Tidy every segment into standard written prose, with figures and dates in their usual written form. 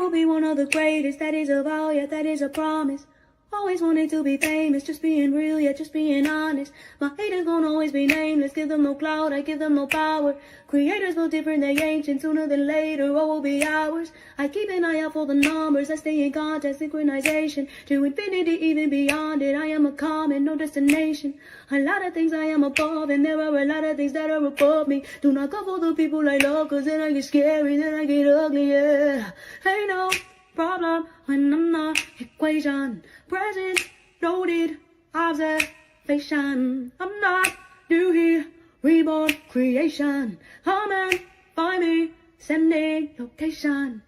will be one of the greatest. That is a vow, yeah, that is a promise. Always wanted to be famous, just being real, yeah, just being honest. My haters gon' always be nameless, give them no clout, I give them no power. Creators built different, they ancient, sooner than later, what will be ours? I keep an eye out for the numbers, I stay in contact, synchronization. To infinity, even beyond it, I am a comet, no destination. A lot of things I am above, and there are a lot of things that are above me. Do not go for the people I love, cause then I get scary, then I get ugly, yeah. Ain't no problem when I'm not equation. Present, noted, observation. I'm not new here, reborn creation. Come and find me, sending location.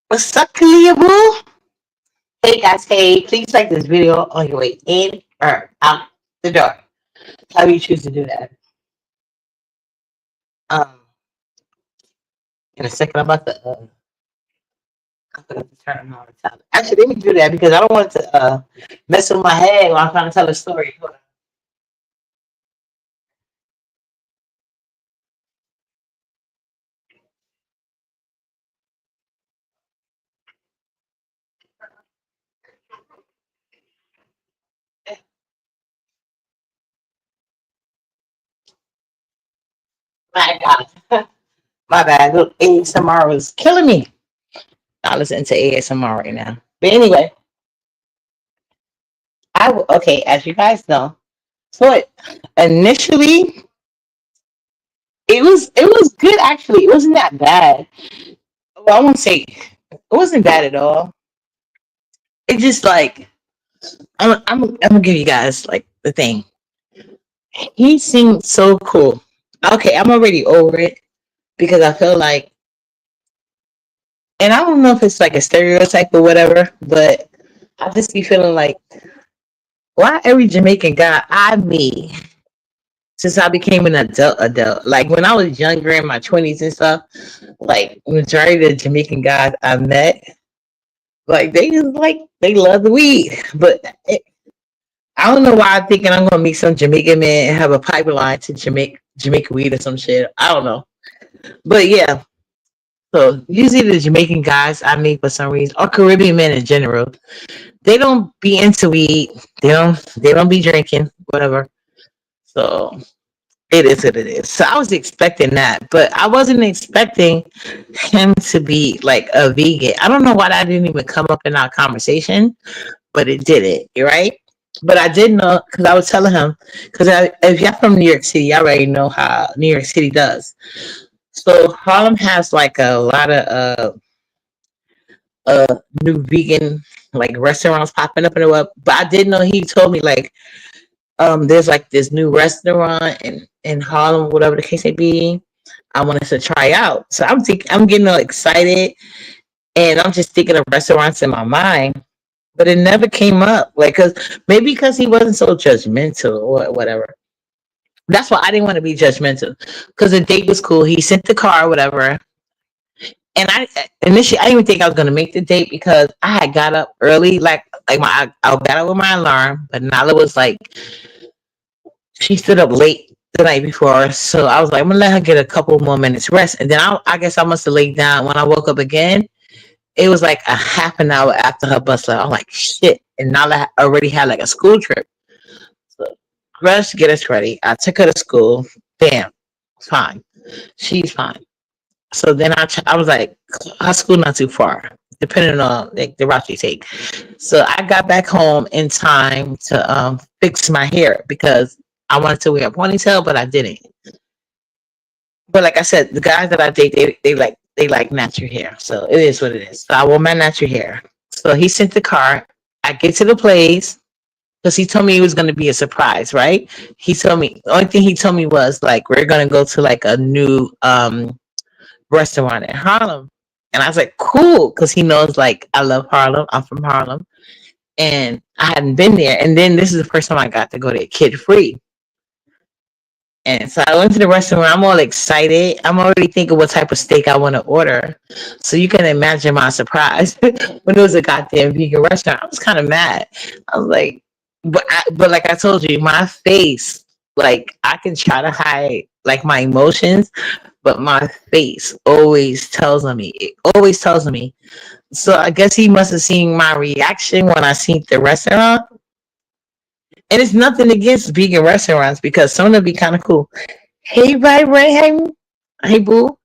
What's up, Kalia Boo? Hey guys, hey, please like this video on your way in or out the door. How you choose to do that. Um, in a second, I forgot to turn on the time. Actually, let me do that because I don't want it to mess with my head while I'm trying to tell a story. Hold on. My God. My bad. Look, ASMR was killing me. I listen to ASMR right now. But anyway, okay, as you guys know, so initially it was good actually. It wasn't that bad. Well, I won't say it wasn't bad at all. It just like I'm gonna give you guys like the thing. He seemed so cool. Okay, I'm already over it because I feel like, and I don't know if it's like a stereotype or whatever, but I just be feeling like, why every Jamaican guy I meet since I became an adult, like when I was younger in my 20s and stuff, like majority of the Jamaican guys I met, like they just like they love the weed, but I don't know why I'm thinking I'm gonna meet some Jamaican man and have a pipeline to Jamaica weed or some shit. I don't know, but yeah. So usually the Jamaican guys I meet for some reason, or Caribbean men in general, they don't be into weed. They don't be drinking whatever. So it is what it is. So I was expecting that, but I wasn't expecting him to be like a vegan. I don't know why that didn't even come up in our conversation, but it did it. Right? But I did know because I was telling him because if you're from New York City, I already know how New York City does. So Harlem has like a lot of new vegan like restaurants popping up and up. But I did know he told me like there's like this new restaurant in Harlem, whatever the case may be. I wanted to try out. So I'm getting all excited and I'm just thinking of restaurants in my mind. But it never came up. Like cause maybe because he wasn't so judgmental or whatever. That's why I didn't want to be judgmental. Because the date was cool. He sent the car or whatever. And I initially I didn't even think I was gonna make the date because I had got up early, like I got up with my alarm, but Nala was like she stood up late the night before, so I was like I'm gonna let her get a couple more minutes rest, and then I guess I must have laid down. When I woke up again, it was like a half an hour after her bus left. I'm like shit, and Nala already had like a school trip. So rush, get us ready. I took her to school. Bam, fine, she's fine. So then I was like, our school not too far, depending on like the route you take. So I got back home in time to fix my hair because I wanted to wear a ponytail, but I didn't. But like I said, the guys that I date, they like natural hair, so it is what it is. So I wore my natural hair. So he sent the car. I get to the place because he told me it was going to be a surprise, right? He told me the only thing he told me was like we're going to go to like a new restaurant in Harlem. And I was like, cool, because he knows like I love Harlem. I'm from Harlem. And I hadn't been there. And then this is the first time I got to go there kid free. And so I went to the restaurant. I'm all excited. I'm already thinking what type of steak I want to order. So you can imagine my surprise when it was a goddamn vegan restaurant. I was kind of mad. I was like, but like I told you, my face, like I can try to hide like my emotions, but my face always tells on me. It always tells on me. So I guess he must have seen my reaction when I seen the restaurant. And it's nothing against vegan restaurants because some of them be kind of cool. Hey, Ray, hey, boo.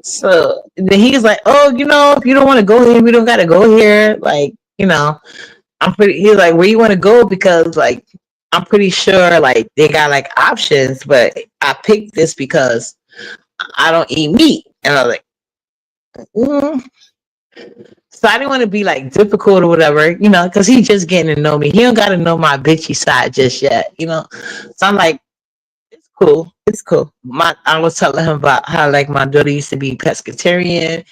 So then he's like, oh, if you don't want to go here, we don't got to go here. Like, he's like, where you want to go? Because like, I'm pretty sure like they got like options, but I picked this because I don't eat meat. And I was like, mm. So I didn't want to be like difficult or whatever, because he's just getting to know me. He don't got to know my bitchy side just yet. So I'm like, it's cool. It's cool. I was telling him about how like my daughter used to be pescatarian,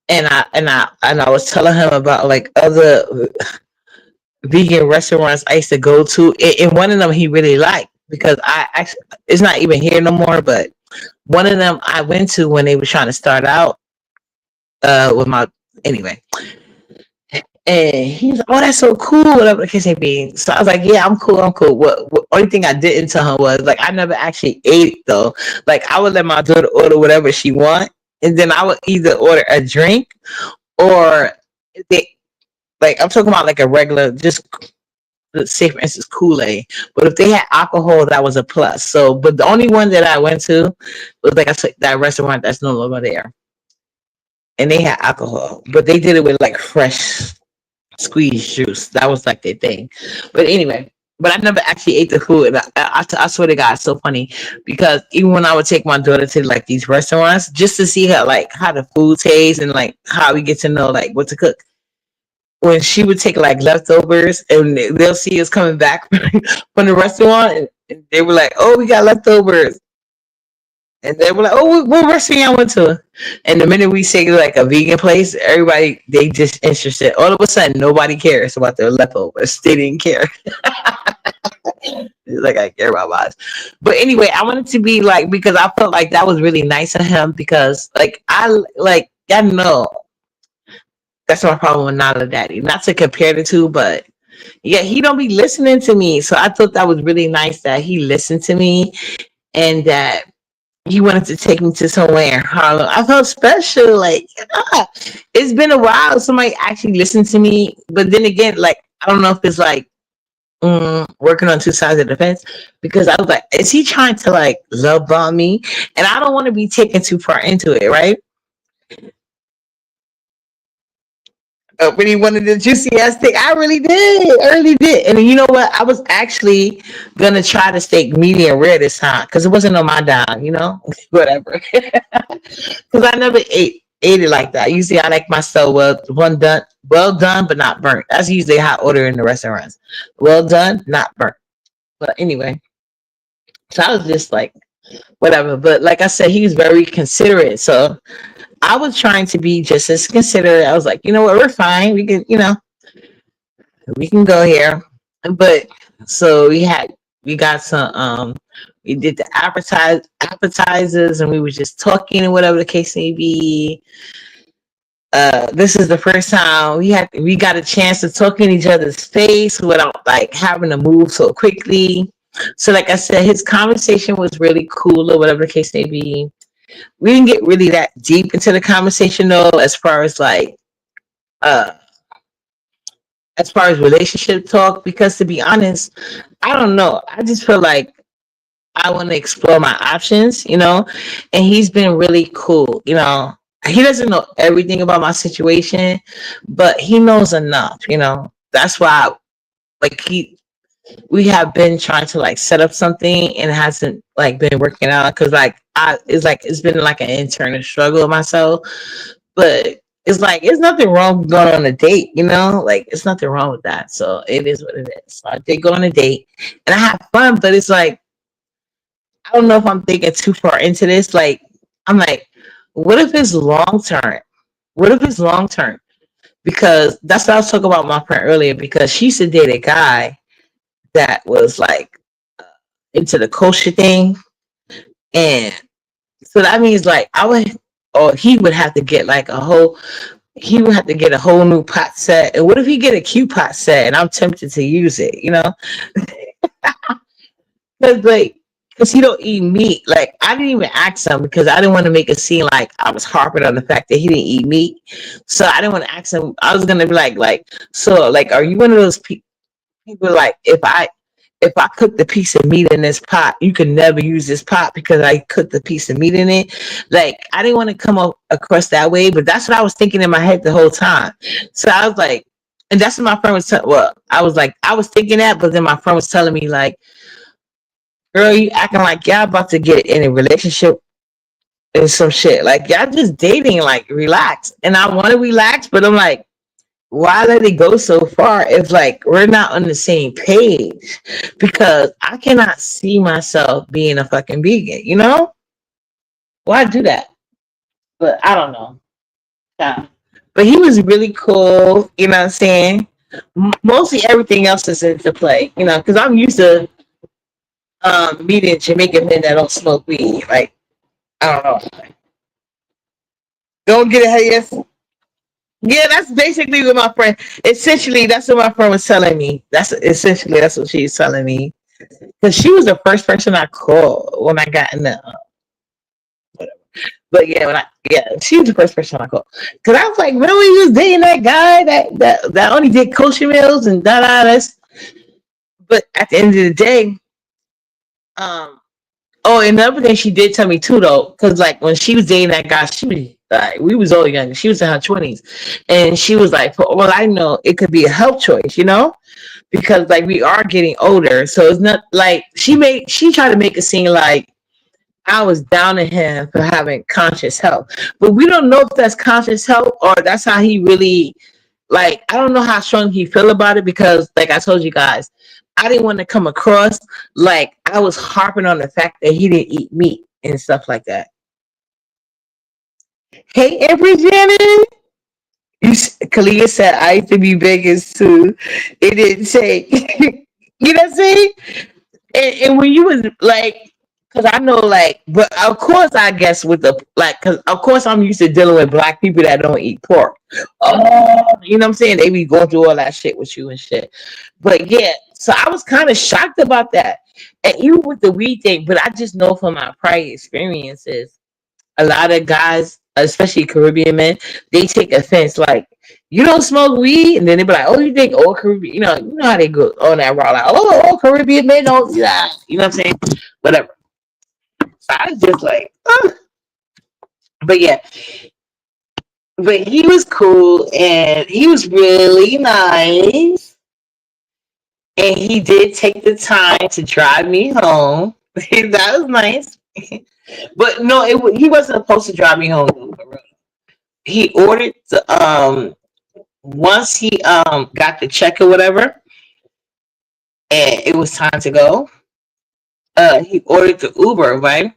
and I was telling him about like other vegan restaurants I used to go to, and one of them he really liked because I actually it's not even here no more, but one of them I went to when they were trying to start out with my anyway. And he's like, "Oh, that's so cool." Whatever the case may be. So I was like, "Yeah, I'm cool. I'm cool." What only thing I didn't tell him was like I never actually ate it though. Like I would let my daughter order whatever she want, and then I would either order a drink or they like I'm talking about like a regular just say for instance Kool-Aid. But if they had alcohol, that was a plus. So, but the only one that I went to was like I said that restaurant that's no longer there, and they had alcohol, but they did it with like fresh squeeze juice. That was like their thing. But anyway, but I never actually ate the food. And I swear to God, it's so funny because even when I would take my daughter to like these restaurants just to see her like how the food tastes and like how we get to know like what to cook. When she would take like leftovers and they'll see us coming back from the restaurant and they were like, "Oh, we got leftovers." And they were like, "Oh, what restaurant I went to?" And the minute we say like a vegan place, everybody they just interested. All of a sudden, nobody cares about their leftovers. They didn't care. It's like I care about mine. But anyway, I wanted to be like because I felt like that was really nice of him because like I know that's my problem with Nala Daddy. Not to compare the two, but yeah, he don't be listening to me. So I thought that was really nice that he listened to me and that he wanted to take me to somewhere in Harlem. I felt special. Like, it's been a while. Somebody actually listened to me. But then again, like, I don't know if it's like working on two sides of the fence because I was like, is he trying to like love bomb me? And I don't want to be taken too far into it, right? But he wanted the juicy ass steak. I really did. I really did. And you know what? I was actually gonna try the steak medium rare this time because it wasn't on my dime, whatever. Because I never ate it like that. Usually I like my stuff well done, but not burnt. That's usually how I order in the restaurants. Well done, not burnt. But anyway, so I was just like, whatever. But like I said, he was very considerate. So I was trying to be just as considerate. I was like, you know what, we're fine. We can go here. But so we got some we did the appetizers and we were just talking and whatever the case may be. This is the first time we got a chance to talk in each other's face without like having to move so quickly. So like I said, his conversation was really cool or whatever the case may be. We didn't get really that deep into the conversation though, as far as uh relationship talk, because to be honest, I don't know. I just feel like I want to explore my options. And he's been really cool. He doesn't know everything about my situation, but he knows enough. That's why like we have been trying to like set up something and it hasn't like been working out because it's been like an internal struggle with myself, but it's like it's nothing wrong with going on a date. Like it's nothing wrong with that, so it is what it is. So I did go on a date and I had fun, but it's like I don't know if I'm thinking too far into this. Like I'm like, what if it's long term? Because that's what I was talking about with my friend earlier, because she used to date a guy that was like into the kosher thing, and so that means like he would have to get like he would have to get a whole new pot set. And what if he get a cute pot set and I'm tempted to use it? Because because he don't eat meat. Like I didn't even ask him because I didn't want to make it seem like I was harping on the fact that he didn't eat meat. So I didn't want to ask him. I was gonna be so like, are you one of those people like if I cook the piece of meat in this pot, you can never use this pot because I cooked the piece of meat in it. Like I didn't want to come up across that way, but that's what I was thinking in my head the whole time. So I was like, and that's what my friend was well, I was like, I was thinking that, but then my friend was telling me like, girl, you acting like y'all about to get in a relationship and some shit. Like y'all just dating, like relax. And I want to relax, but I'm like, why let it go so far if like we're not on the same page? Because I cannot see myself being a fucking vegan, you know? Why do that? But I don't know. Yeah. But he was really cool, you know what I'm saying? Mostly everything else is into play, you know, because I'm used to meeting Jamaican men that don't smoke weed. Like, I don't know. Don't get it, yes. Yeah, that's basically what my friend. Essentially, that's what my friend was telling me. That's what she's telling me. Because she was the first person I called when I got in the. But yeah, she was the first person I called. Because I was like, really, you was dating that guy that only did kosher meals and da da das. But at the end of the day, um, oh, another thing she did tell me too, though, because like when she was dating that guy, she was like, we was all young. She was in her 20s, and she was like, well, I know it could be a health choice, you know, because like we are getting older, so it's not like she tried to make it seem like I was down on him for having conscious health, but we don't know if that's conscious health or that's how he really like. I don't know how strong he feel about it because, like I told you guys, I didn't want to come across like I was harping on the fact that he didn't eat meat and stuff like that. Hey, Every Janet. Kalia said I used to be Vegas too. It didn't say, you know what I'm saying? And when you was like, because I know like, but of course I guess with the like, because of course I'm used to dealing with black people that don't eat pork. Oh, you know what I'm saying? They be going through all that shit with you and shit. But yeah, so I was kind of shocked about that, and even with the weed thing. But I just know from my prior experiences a lot of guys, especially Caribbean men, they take offense. Like, you don't smoke weed, and then they be like, "Oh, you think all Caribbean?" You know how they go on that raw, like, "Oh, all Caribbean men don't." Yeah, you know what I'm saying? Whatever. So I was just like, oh. But yeah, but he was cool and he was really nice, and he did take the time to drive me home. That was nice. But no, he wasn't supposed to drive me home. He ordered the once he got the check or whatever, and it was time to go. He ordered the Uber, right?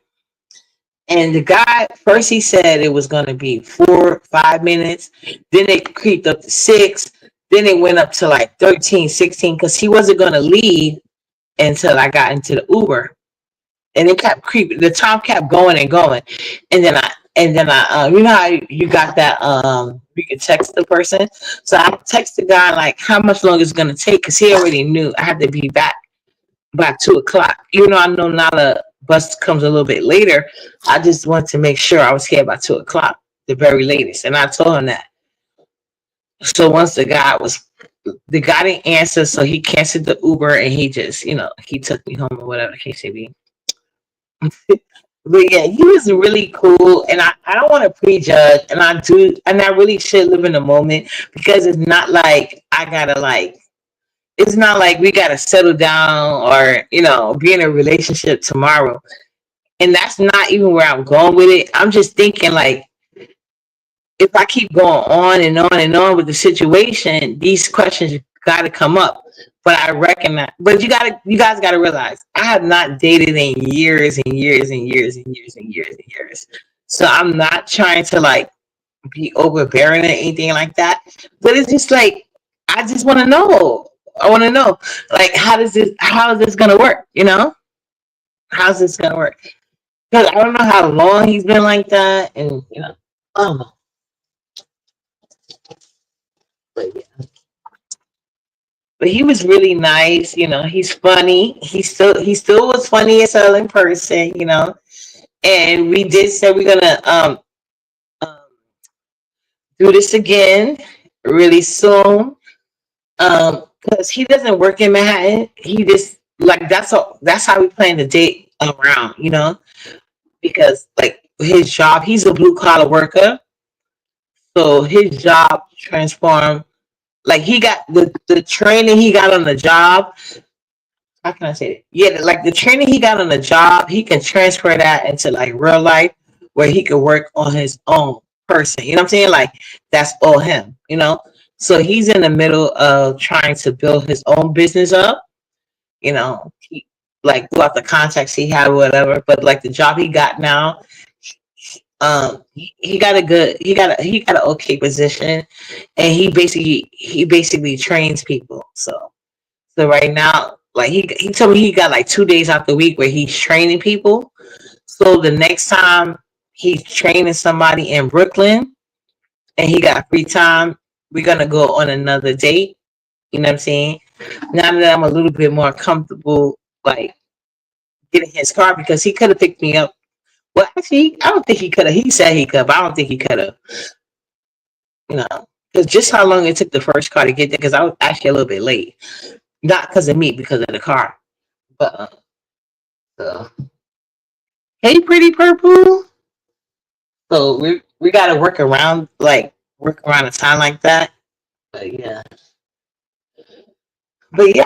And the guy first he said it was gonna be 4 5 minutes, then it creeped up to 6, then it went up to like 13, 16, because he wasn't gonna leave until I got into the Uber. And it kept creeping. The time kept going and going, and then I you know how you got that you can text the person. So I text the guy like how much longer it's gonna take because he already knew I had to be back by 2 o'clock. Even though I know now the bus comes a little bit later, I just wanted to make sure I was here by 2 o'clock, the very latest. And I told him that. So once the guy didn't answer, so he canceled the Uber and he just, he took me home or whatever the case may be. But yeah, he was really cool, and I don't want to prejudge, and I really should live in the moment because it's not like I gotta like, it's not like we gotta settle down or be in a relationship tomorrow, and that's not even where I'm going with it. I'm just thinking like, if I keep going on and on and on with the situation, these questions got to come up. But I recognize, but you guys got to realize, I have not dated in years and years and years and years and years and years. So I'm not trying to like be overbearing or anything like that. But it's just like, I just want to know. I want to know, like, how is this going to work? How's this going to work? Because I don't know how long he's been like that. And, I don't know. But yeah. But he was really nice. He's funny. He still was funny as hell in person. And we did say we're gonna um do this again really soon. Because he doesn't work in Manhattan. He just like that's how we plan to date around. Because like his job, he's a blue collar worker, so his job transformed. Like he got the training he got on the job. How can I say it? Yeah, like the training he got on the job, he can transfer that into like real life where he could work on his own person. You know what I'm saying? Like that's all him. So he's in the middle of trying to build his own business up, he, like throughout the contacts he had or whatever. But like the job he got now, he got a good he got an okay position, and he basically trains people. So right now, like he told me he got like 2 days out the week where he's training people. So the next time he's training somebody in Brooklyn and he got free time, we're gonna go on another date. You know what I'm saying? Now that I'm a little bit more comfortable, like getting his car, because he could have picked me up. Well, actually, I don't think he could have. He said he could, but I don't think he could have. You know, because just how long it took the first car to get there, because I was actually a little bit late. Not because of me, because of the car. But so, hey, pretty purple. So we got to work around a time like that. But yeah,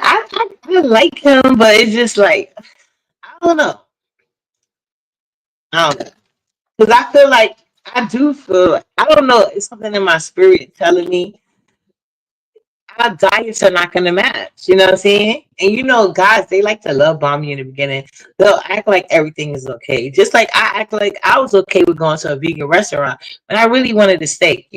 I like him, but it's just like I don't know. I don't know, because I feel like I don't know. It's something in my spirit telling me our diets are not gonna match. You know what I'm saying? And guys, they like to love bomb you in the beginning. They'll act like everything is okay. Just like I act like I was okay with going to a vegan restaurant, but I really wanted a steak.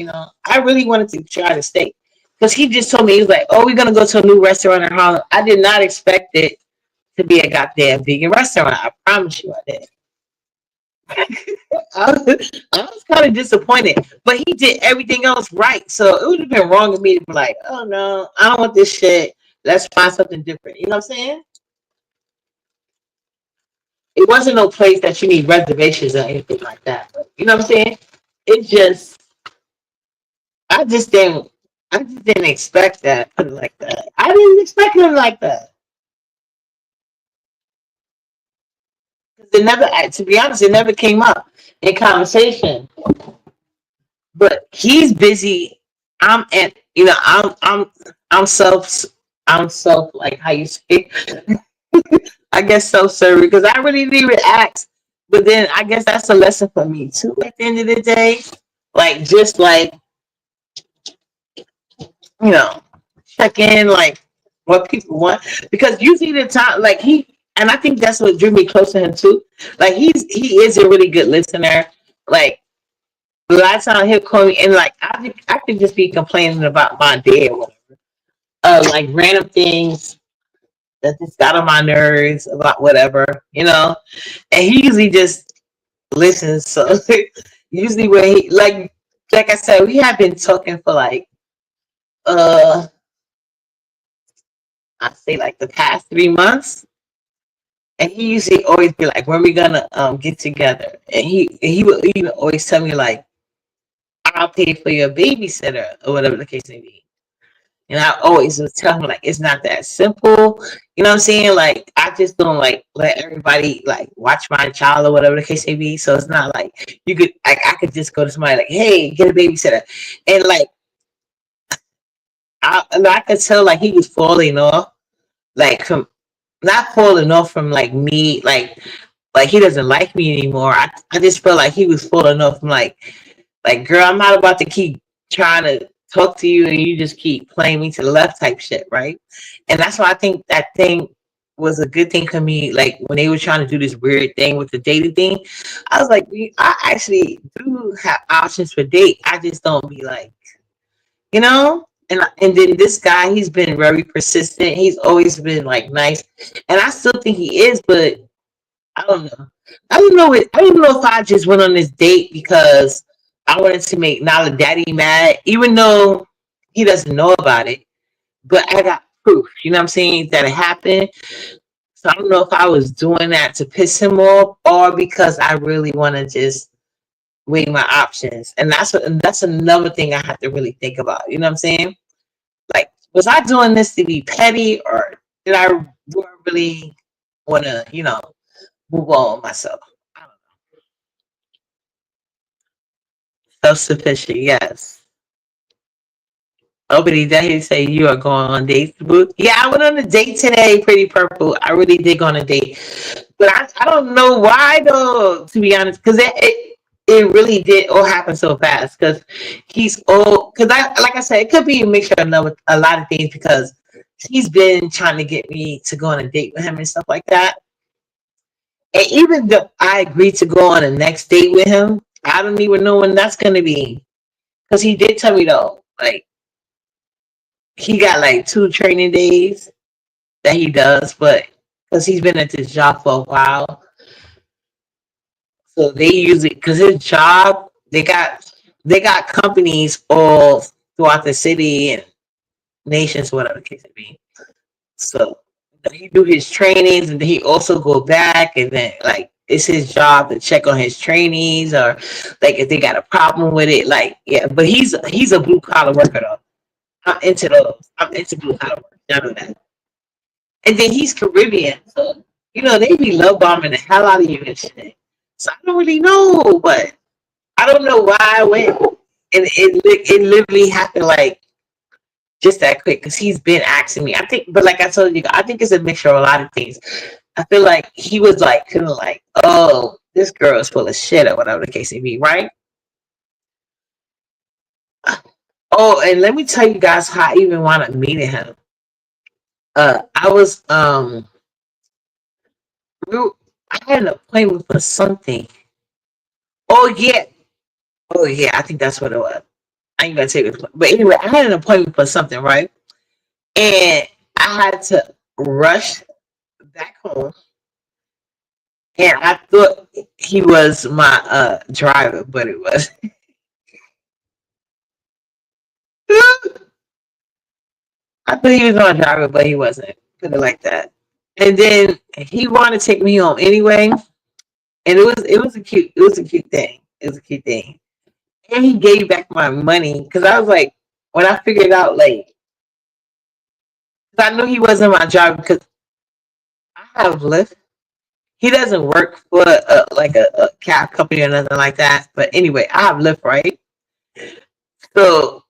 I really wanted to try the steak. Because he just told me, he was like, "Oh, we're gonna go to a new restaurant in Harlem." I did not expect it to be a goddamn vegan restaurant. I promise you, I did. I was kind of disappointed, but he did everything else right. So it would have been wrong of me to be like, "Oh no, I don't want this shit. Let's find something different." You know what I'm saying? It wasn't no place that you need reservations or anything like that. But, you know what I'm saying? It just, I just didn't, I just didn't expect that. Put it like that. I didn't expect him like that. It never, to be honest, it never came up in conversation. But he's busy. I'm at, I'm self, like how you say, I guess self serving, because I really didn't even ask. But then I guess that's a lesson for me too. At the end of the day, like just like you know, check in like what people want, because usually the time like and I think that's what drew me close to him too. Like he is a really good listener. Like a lot of time he'll call me and like I could just be complaining about my day or whatever. Like random things that just got on my nerves about whatever. And he usually just listens. So usually when he like I said, we have been talking for like uh I say like the past 3 months. And he usually always be like, "When we gonna get together?" And he would even always tell me like, "I'll pay for your babysitter," or whatever the case may be. And I always would tell him like, it's not that simple. You know what I'm saying? Like I just don't like let everybody like watch my child or whatever the case may be. So it's not like you could like I could just go to somebody like, "Hey, get a babysitter," and like I could tell like he was falling off, like from not falling off from like me, like he doesn't like me anymore. I just felt like he was falling off from like girl, I'm not about to keep trying to talk to you and you just keep playing me to the left type shit, right? And that's why I think that thing was a good thing for me. Like when they were trying to do this weird thing with the dating thing, I was like, I actually do have options for date. I just don't be like, you know. And then this guy, he's been very persistent. He's always been like nice, and I still think he is, but I don't know. I don't know if I just went on this date because I wanted to make Nala Daddy mad, even though he doesn't know about it. But proof. You know what I'm saying? That it happened. So I don't know if I was doing that to piss him off or because I really want to just weigh my options. And that's another thing I have to really think about. You know what I'm saying? Like, was I doing this to be petty, or do I really want to, move on myself? I don't know. Self sufficient, yes. Nobody did he say you are going on dates, boo? Yeah, I went on a date today, Pretty Purple. I really did go on a date. But I don't know why though, to be honest, because it really did all happen so fast. Because he's old. Because I like I said, it could be a mixture of a lot of things. Because he's been trying to get me to go on a date with him and stuff like that. And even though I agreed to go on the next date with him, I don't even know when that's gonna be. Because he did tell me though, like he got like 2 training days that he does, but because he's been at this job for a while, so they use it because his job they got companies all throughout the city and nations, whatever the case may be. So he do his trainings and then he also go back and then like it's his job to check on his trainees or like if they got a problem with it. Like yeah, but he's a blue collar worker though. I'm into those. I'm into blue collar work. I know that. And then he's Caribbean, so they be love bombing the hell out of you and shit. So I don't really know, but I don't know why I went, and it literally happened like just that quick because he's been asking me. I think, but like I told you, I think it's a mixture of a lot of things. I feel like he was like kind of like, oh, this girl is full of shit or whatever the case may be, right? Oh, and let me tell you guys how I even want to meet him. I was I had an appointment for something. Oh yeah, oh yeah, I think that's what it was. I ain't gonna take it, but anyway, I had an appointment for something, right? And I had to rush back home, and I thought he was my driver, but it was. I thought he was my driver, but he wasn't. Put it like that. And then he wanted to take me home anyway, and it was a cute thing. It was a cute thing. And he gave back my money because I was like, when I figured out, like, 'cause I knew he wasn't my driver because I have Lyft. He doesn't work for like a cab company or nothing like that. But anyway, I have Lyft, right? So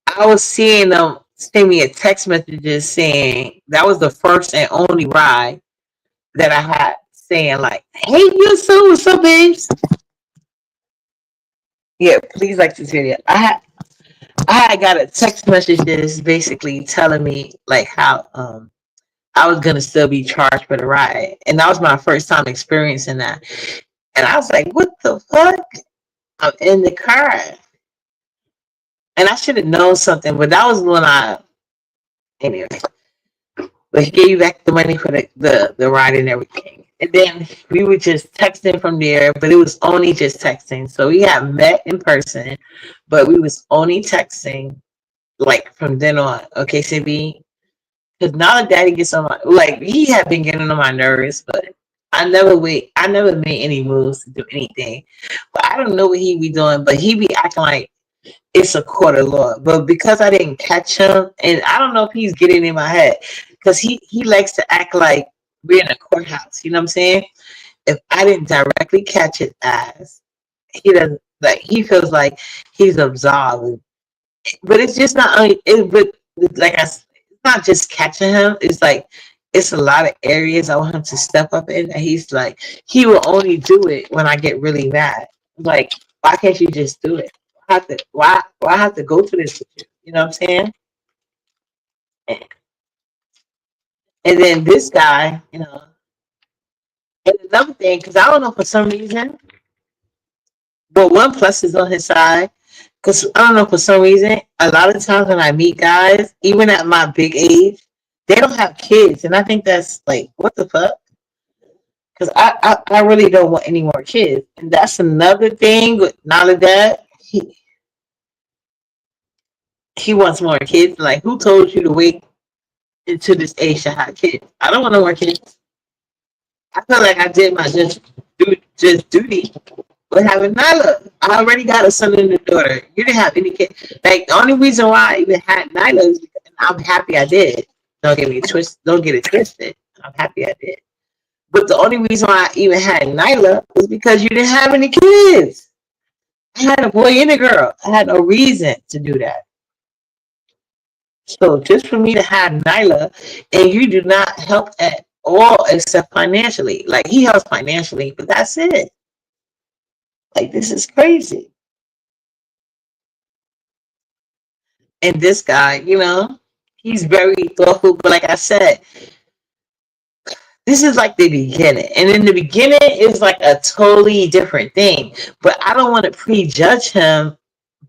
I was seeing them send me a text messages saying that was the first and only ride that I had saying like, "Hey, you so what's up, babes?" Yeah, please like this video. I got a text message that's basically telling me like how I was gonna still be charged for the ride, and that was my first time experiencing that. And I was like, "What the fuck?" I'm in the car, and I should have known something, but that was when I anyway. But he gave you back the money for the ride and everything. And then we were just texting from there, but it was only just texting. So we had met in person, but we was only texting like from then on. Okay, CB. Because now that daddy gets on my like he had been getting on my nerves, but I never made any moves to do anything. But I don't know what he be doing, but he be acting like it's a court of law. But because I didn't catch him, and I don't know if he's getting in my head, because he likes to act like we're in a courthouse. You know what I'm saying? If I didn't directly catch his ass, he doesn't like. He feels like he's absolved. But it's just not. But like it's not just catching him. It's like it's a lot of areas I want him to step up in, and he's like he will only do it when I get really mad. Like, why can't you just do it? Why have to go through this with you? You know what I'm saying? And, and then this guy, and another thing, because I don't know for some reason, but one plus is on his side. Because I don't know for some reason, a lot of times when I meet guys, even at my big age, they don't have kids, and I think that's like, what the fuck? Because I really don't want any more kids, and that's another thing. With not of that, he wants more kids. Like, who told you to wait? into this age to have kids. I don't want no more kids. I feel like I did my just duty with having Nyla. I already got a son and a daughter. You didn't have any kids. Like the only reason why I even had Nyla is because I'm happy I did. Don't get me twisted. Don't get it twisted. I'm happy I did. But the only reason why I even had Nyla was because you didn't have any kids. I had a boy and a girl. I had no reason to do that. So just for me to have Nyla and you do not help at all except financially. Like he helps financially, but that's it. Like this is crazy. And this guy, he's very thoughtful. But like I said, this is like the beginning. And in the beginning is like a totally different thing. But I don't want to prejudge him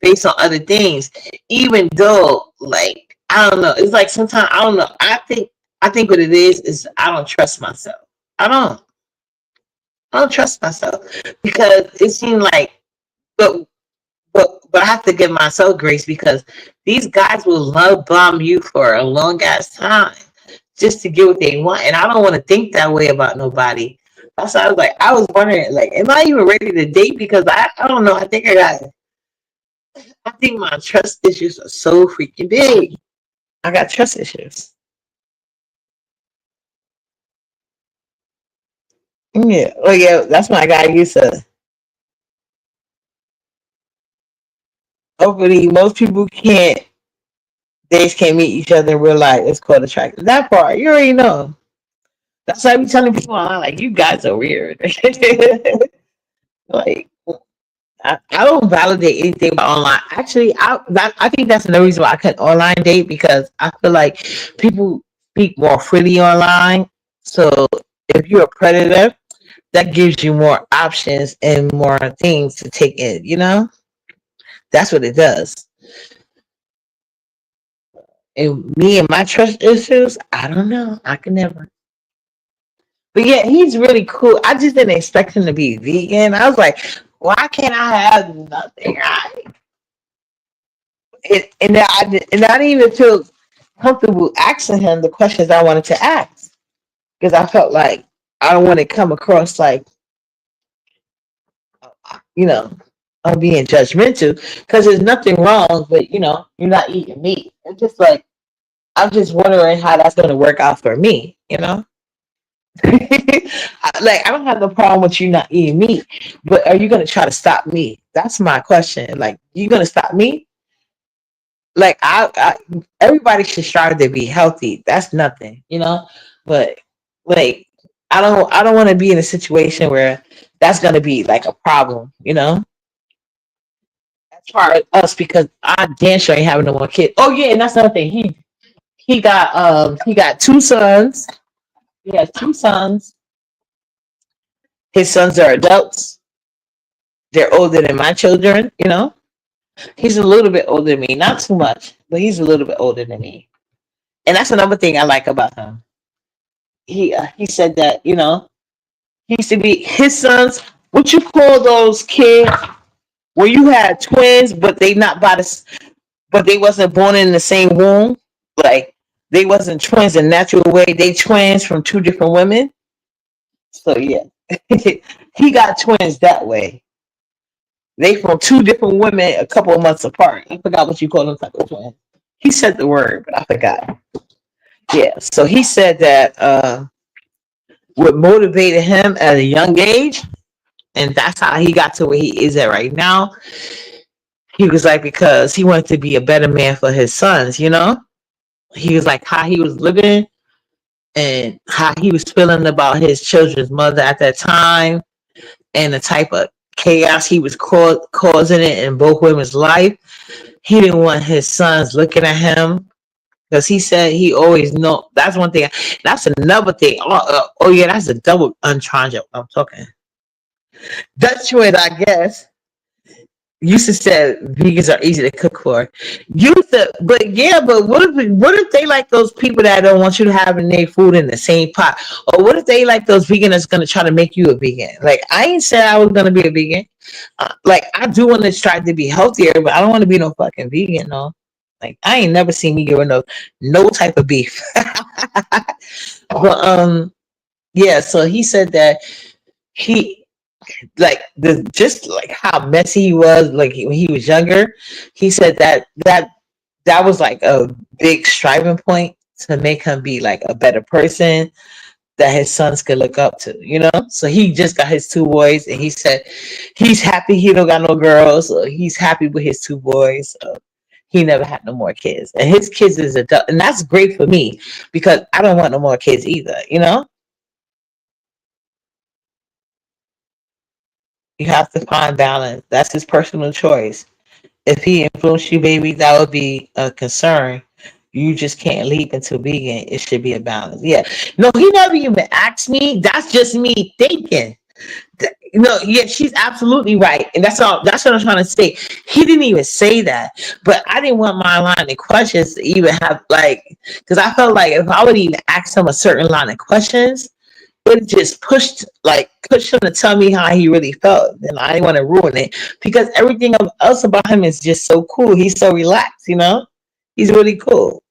based on other things. Even though, like, I don't know. It's like sometimes I don't know. I think what it is I don't trust myself. I don't. I don't trust myself. Because it seemed like but but I have to give myself grace because these guys will love bomb you for a long ass time just to get what they want. And I don't want to think that way about nobody. That's why I was wondering, like, am I even ready to date? Because I don't know. I think my trust issues are so freaking big. I got trust issues. Yeah. Oh yeah, that's my guy used to. Hopefully most people they just can't meet each other in real life. It's called attraction. That part, you already know. That's why I be telling people online, like, you guys are weird. Like, I don't validate anything about online. Actually, I think that's another reason why I couldn't online date because I feel like people speak more freely online. So if you're a predator, that gives you more options and more things to take in. That's what it does. And me and my trust issues, I don't know. I can never. But yeah, he's really cool. I just didn't expect him to be vegan. I was like, why can't I have nothing? And I didn't even feel comfortable asking him the questions I wanted to ask because I felt like I don't want to come across like, you know, I'm being judgmental because there's nothing wrong, but you're not eating meat. It's just like, I'm just wondering how that's going to work out for me. Like I don't have no problem with you not eating meat, but are you gonna try to stop me? That's my question. Like you gonna stop me? Like everybody should strive to be healthy. That's nothing. But like I don't want to be in a situation where that's gonna be like a problem. As far as us, because I damn sure ain't having no more kids. Oh yeah, and that's another thing. He got two sons. He has two sons. His sons are adults. They're older than my children. He's a little bit older than me, not too much, but he's a little bit older than me. And that's another thing I like about him. He said that he used to be his sons. What you call those kids where you had twins, but but they wasn't born in the same womb, like they wasn't twins in natural way. They twins from two different women. So yeah, he got twins that way. They from two different women a couple of months apart. I forgot what you call them type of twins. He said the word, but I forgot. Yeah. So he said that what motivated him at a young age, and that's how he got to where he is at right now. He was like because he wanted to be a better man for his sons. He was like how he was living and how he was feeling about his children's mother at that time and the type of chaos he was causing it in both women's life. He didn't want his sons looking at him because he said he always know. That's one thing. That's another thing. Oh yeah, that's a double entendre. I'm talking Dutchman, I guess. Used to say vegans are easy to cook for. But what if they like those people that don't want you to have their food in the same pot? Or what if they like those vegan that's gonna try to make you a vegan? Like I ain't said I was gonna be a vegan. Like I do want to try to be healthier, but I don't want to be no fucking vegan. No, like I ain't never seen me giving no type of beef. But yeah, so he said that he like the just like how messy he was like when he was younger. He said that was like a big striving point to make him be like a better person that his sons could look up to, you know? So he just got his two boys and he said he's happy he don't got no girls. So he's happy with his two boys. So he never had no more kids. And his kids is adult. And that's great for me because I don't want no more kids either, you know? You have to find balance. That's his personal choice. If he influenced you, baby, that would be a concern. You just can't leap into vegan. It should be a balance. Yeah. No, he never even asked me. That's just me thinking. No, yeah, she's absolutely right. And that's all that's what I'm trying to say. He didn't even say that. But I didn't want my line of questions to even have like because I felt like if I would even ask him a certain line of questions, it just pushed him to tell me how he really felt. And I didn't want to ruin it because everything else about him is just so cool. He's so relaxed, you know? He's really cool.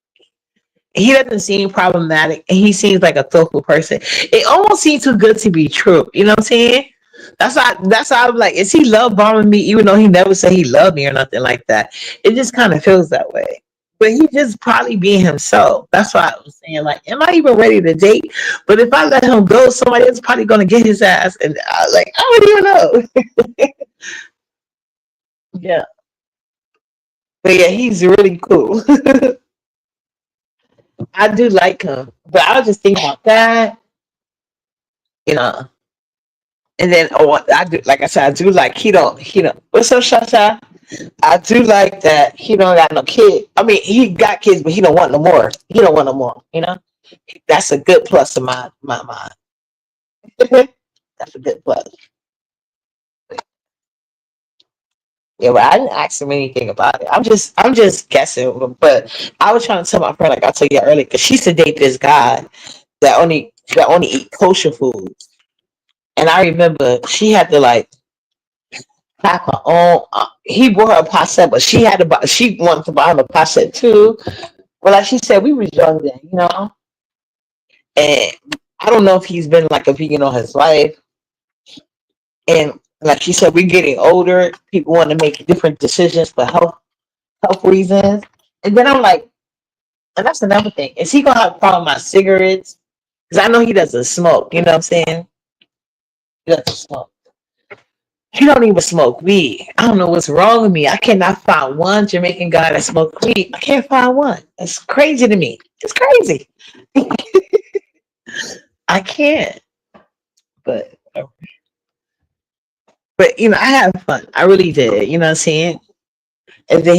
He doesn't seem problematic and he seems like a thoughtful person. It almost seems too good to be true. You know what I'm saying? That's why I'm like, is he love bombing me even though he never said he loved me or nothing like that? It just kind of feels that way. But he just probably being himself. That's why I was saying, like, am I even ready to date? But if I let him go, somebody else probably gonna get his ass. And I don't even know. Yeah. But yeah, he's really cool. I do like him. But I was just thinking about that, you know. And then I do like I said, I do like he don't what's up, Shasha? I do like that he don't got no kid. I mean, he got kids, but he don't want no more. He don't want no more. You know, that's a good plus in my mind. That's a good plus. Yeah, but I didn't ask him anything about it. I'm just guessing. But I was trying to tell my friend, like I told you earlier, because she used to date this guy that only eat kosher food, and I remember she had to like pack her own. He bought her a pot, but she had to buy. She wanted to buy him a pot too. But like she said, we was young then, you know. And I don't know if he's been like a vegan all his life. And like she said, we're getting older. People want to make different decisions for health reasons. And then I'm like, and that's another thing. Is he gonna have a problem with my cigarettes? Because I know he doesn't smoke. You know what I'm saying? He doesn't smoke. He don't even smoke weed. I don't know what's wrong with me. I cannot find one Jamaican guy that smokes weed. I can't find one. It's crazy to me. It's crazy. I can't. But I had fun. I really did. You know what I'm saying? And then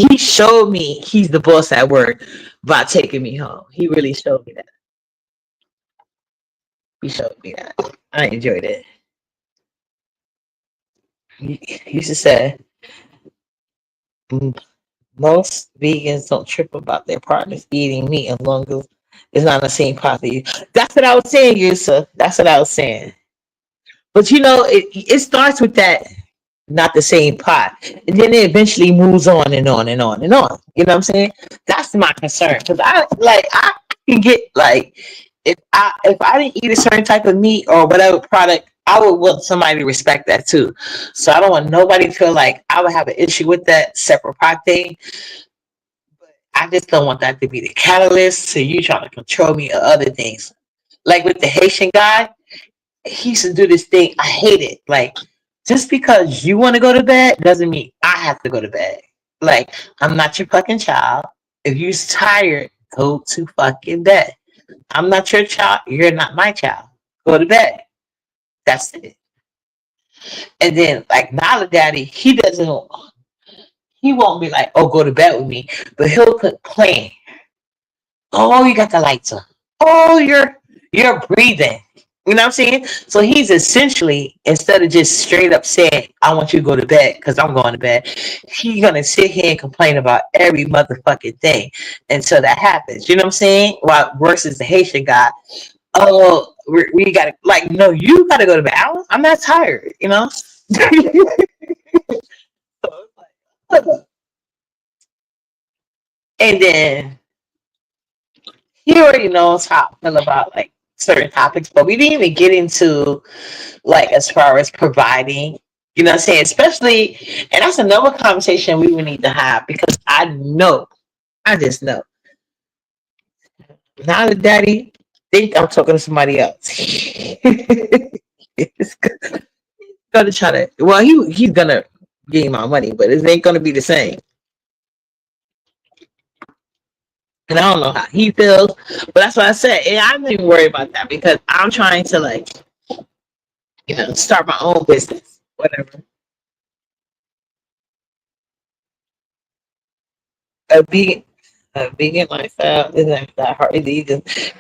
he showed me he's the boss at work by taking me home. He really showed me that. He showed me that. I enjoyed it. He used to say "Mm, most vegans don't trip about their partners eating meat as long as it's not the same pot for you. That's what I was saying, Yusuf. That's what I was saying. But it starts with that not the same pot. And then it eventually moves on and on and on and on. You know what I'm saying? That's my concern. Because I can get like if I didn't eat a certain type of meat or whatever product, I would want somebody to respect that too. So I don't want nobody to feel like I would have an issue with that separate pot thing. I just don't want that to be the catalyst to you trying to control me or other things. Like with the Haitian guy, he used to do this thing. I hate it. Like, just because you want to go to bed doesn't mean I have to go to bed. Like, I'm not your fucking child. If you're tired, go to fucking bed. I'm not your child. You're not my child. Go to bed. That's it. And then, like, Nala Daddy, he won't be like, oh, go to bed with me. But he'll put playing. Oh, you got the lights on. Oh, you're breathing. You know what I'm saying? So he's essentially, instead of just straight up saying, I want you to go to bed because I'm going to bed, he's going to sit here and complain about every motherfucking thing until that happens. You know what I'm saying? While versus the Haitian guy, oh, we got to, like, no, you got to go to bed. I'm not tired, you know? And then he already knows how I feel about like certain topics, but we didn't even get into like as far as providing. You know what I'm saying? Especially, and that's another conversation we would need to have because I just know, now the daddy think I'm talking to somebody else. It's gonna try to. Well, he's gonna give me my money, but it ain't gonna be the same. And I don't know how he feels, but that's what I said. And I'm not even worried about that because I'm trying to like, start my own business, whatever. A vegan, a vegan lifestyle isn't that hard to eat.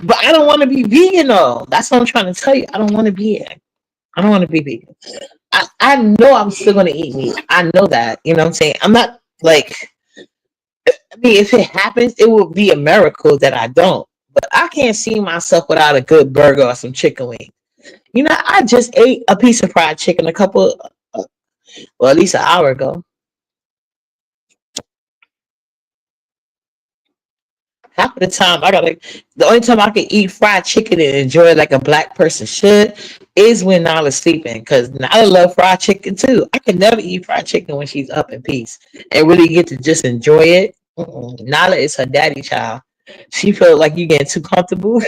But I don't want to be vegan though. That's what I'm trying to tell you. I don't want to be it. I don't want to be vegan. I know I'm still gonna eat meat. I know that. You know what I'm saying? I'm not like, I mean, if it happens, it will be a miracle that I don't. But I can't see myself without a good burger or some chicken wings. I just ate a piece of fried chicken a couple, well, at least an hour ago. Half of the time, the only time I can eat fried chicken and enjoy it like a black person should is when Nala's sleeping. Because Nala love fried chicken too. I can never eat fried chicken when she's up in peace and really get to just enjoy it. Nala is her daddy child. She felt like you getting too comfortable.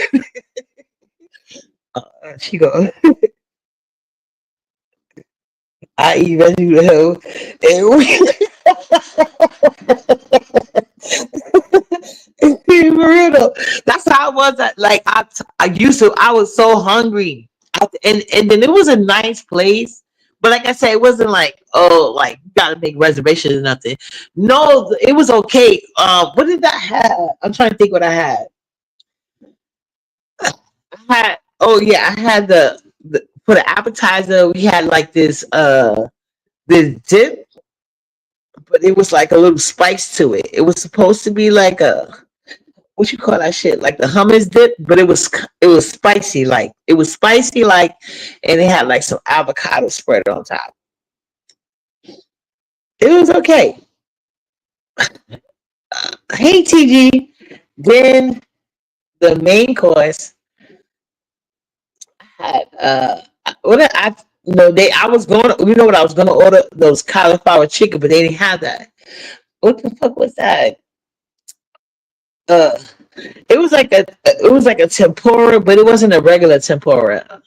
She go, I eat vegetable and for real though. That's how I was. Like I used to. I was so hungry, and then it was a nice place. But like I said, it wasn't like, oh, like you gotta make reservations or nothing. No, it was okay. What did I have? I'm trying to think what I had. I had, oh yeah, I had the for the appetizer. We had like this dip, but it was like a little spice to it. It was supposed to be like a, what you call that shit, like the hummus dip, but it was spicy, like it was spicy, like, and it had like some avocado spread on top. It was okay. Hey TG, then the main course had what I no they I was going to, what I was going to order, those cauliflower chicken, but they didn't have that. What the fuck was that? Uh, it was like a tempura, but it wasn't a regular tempura.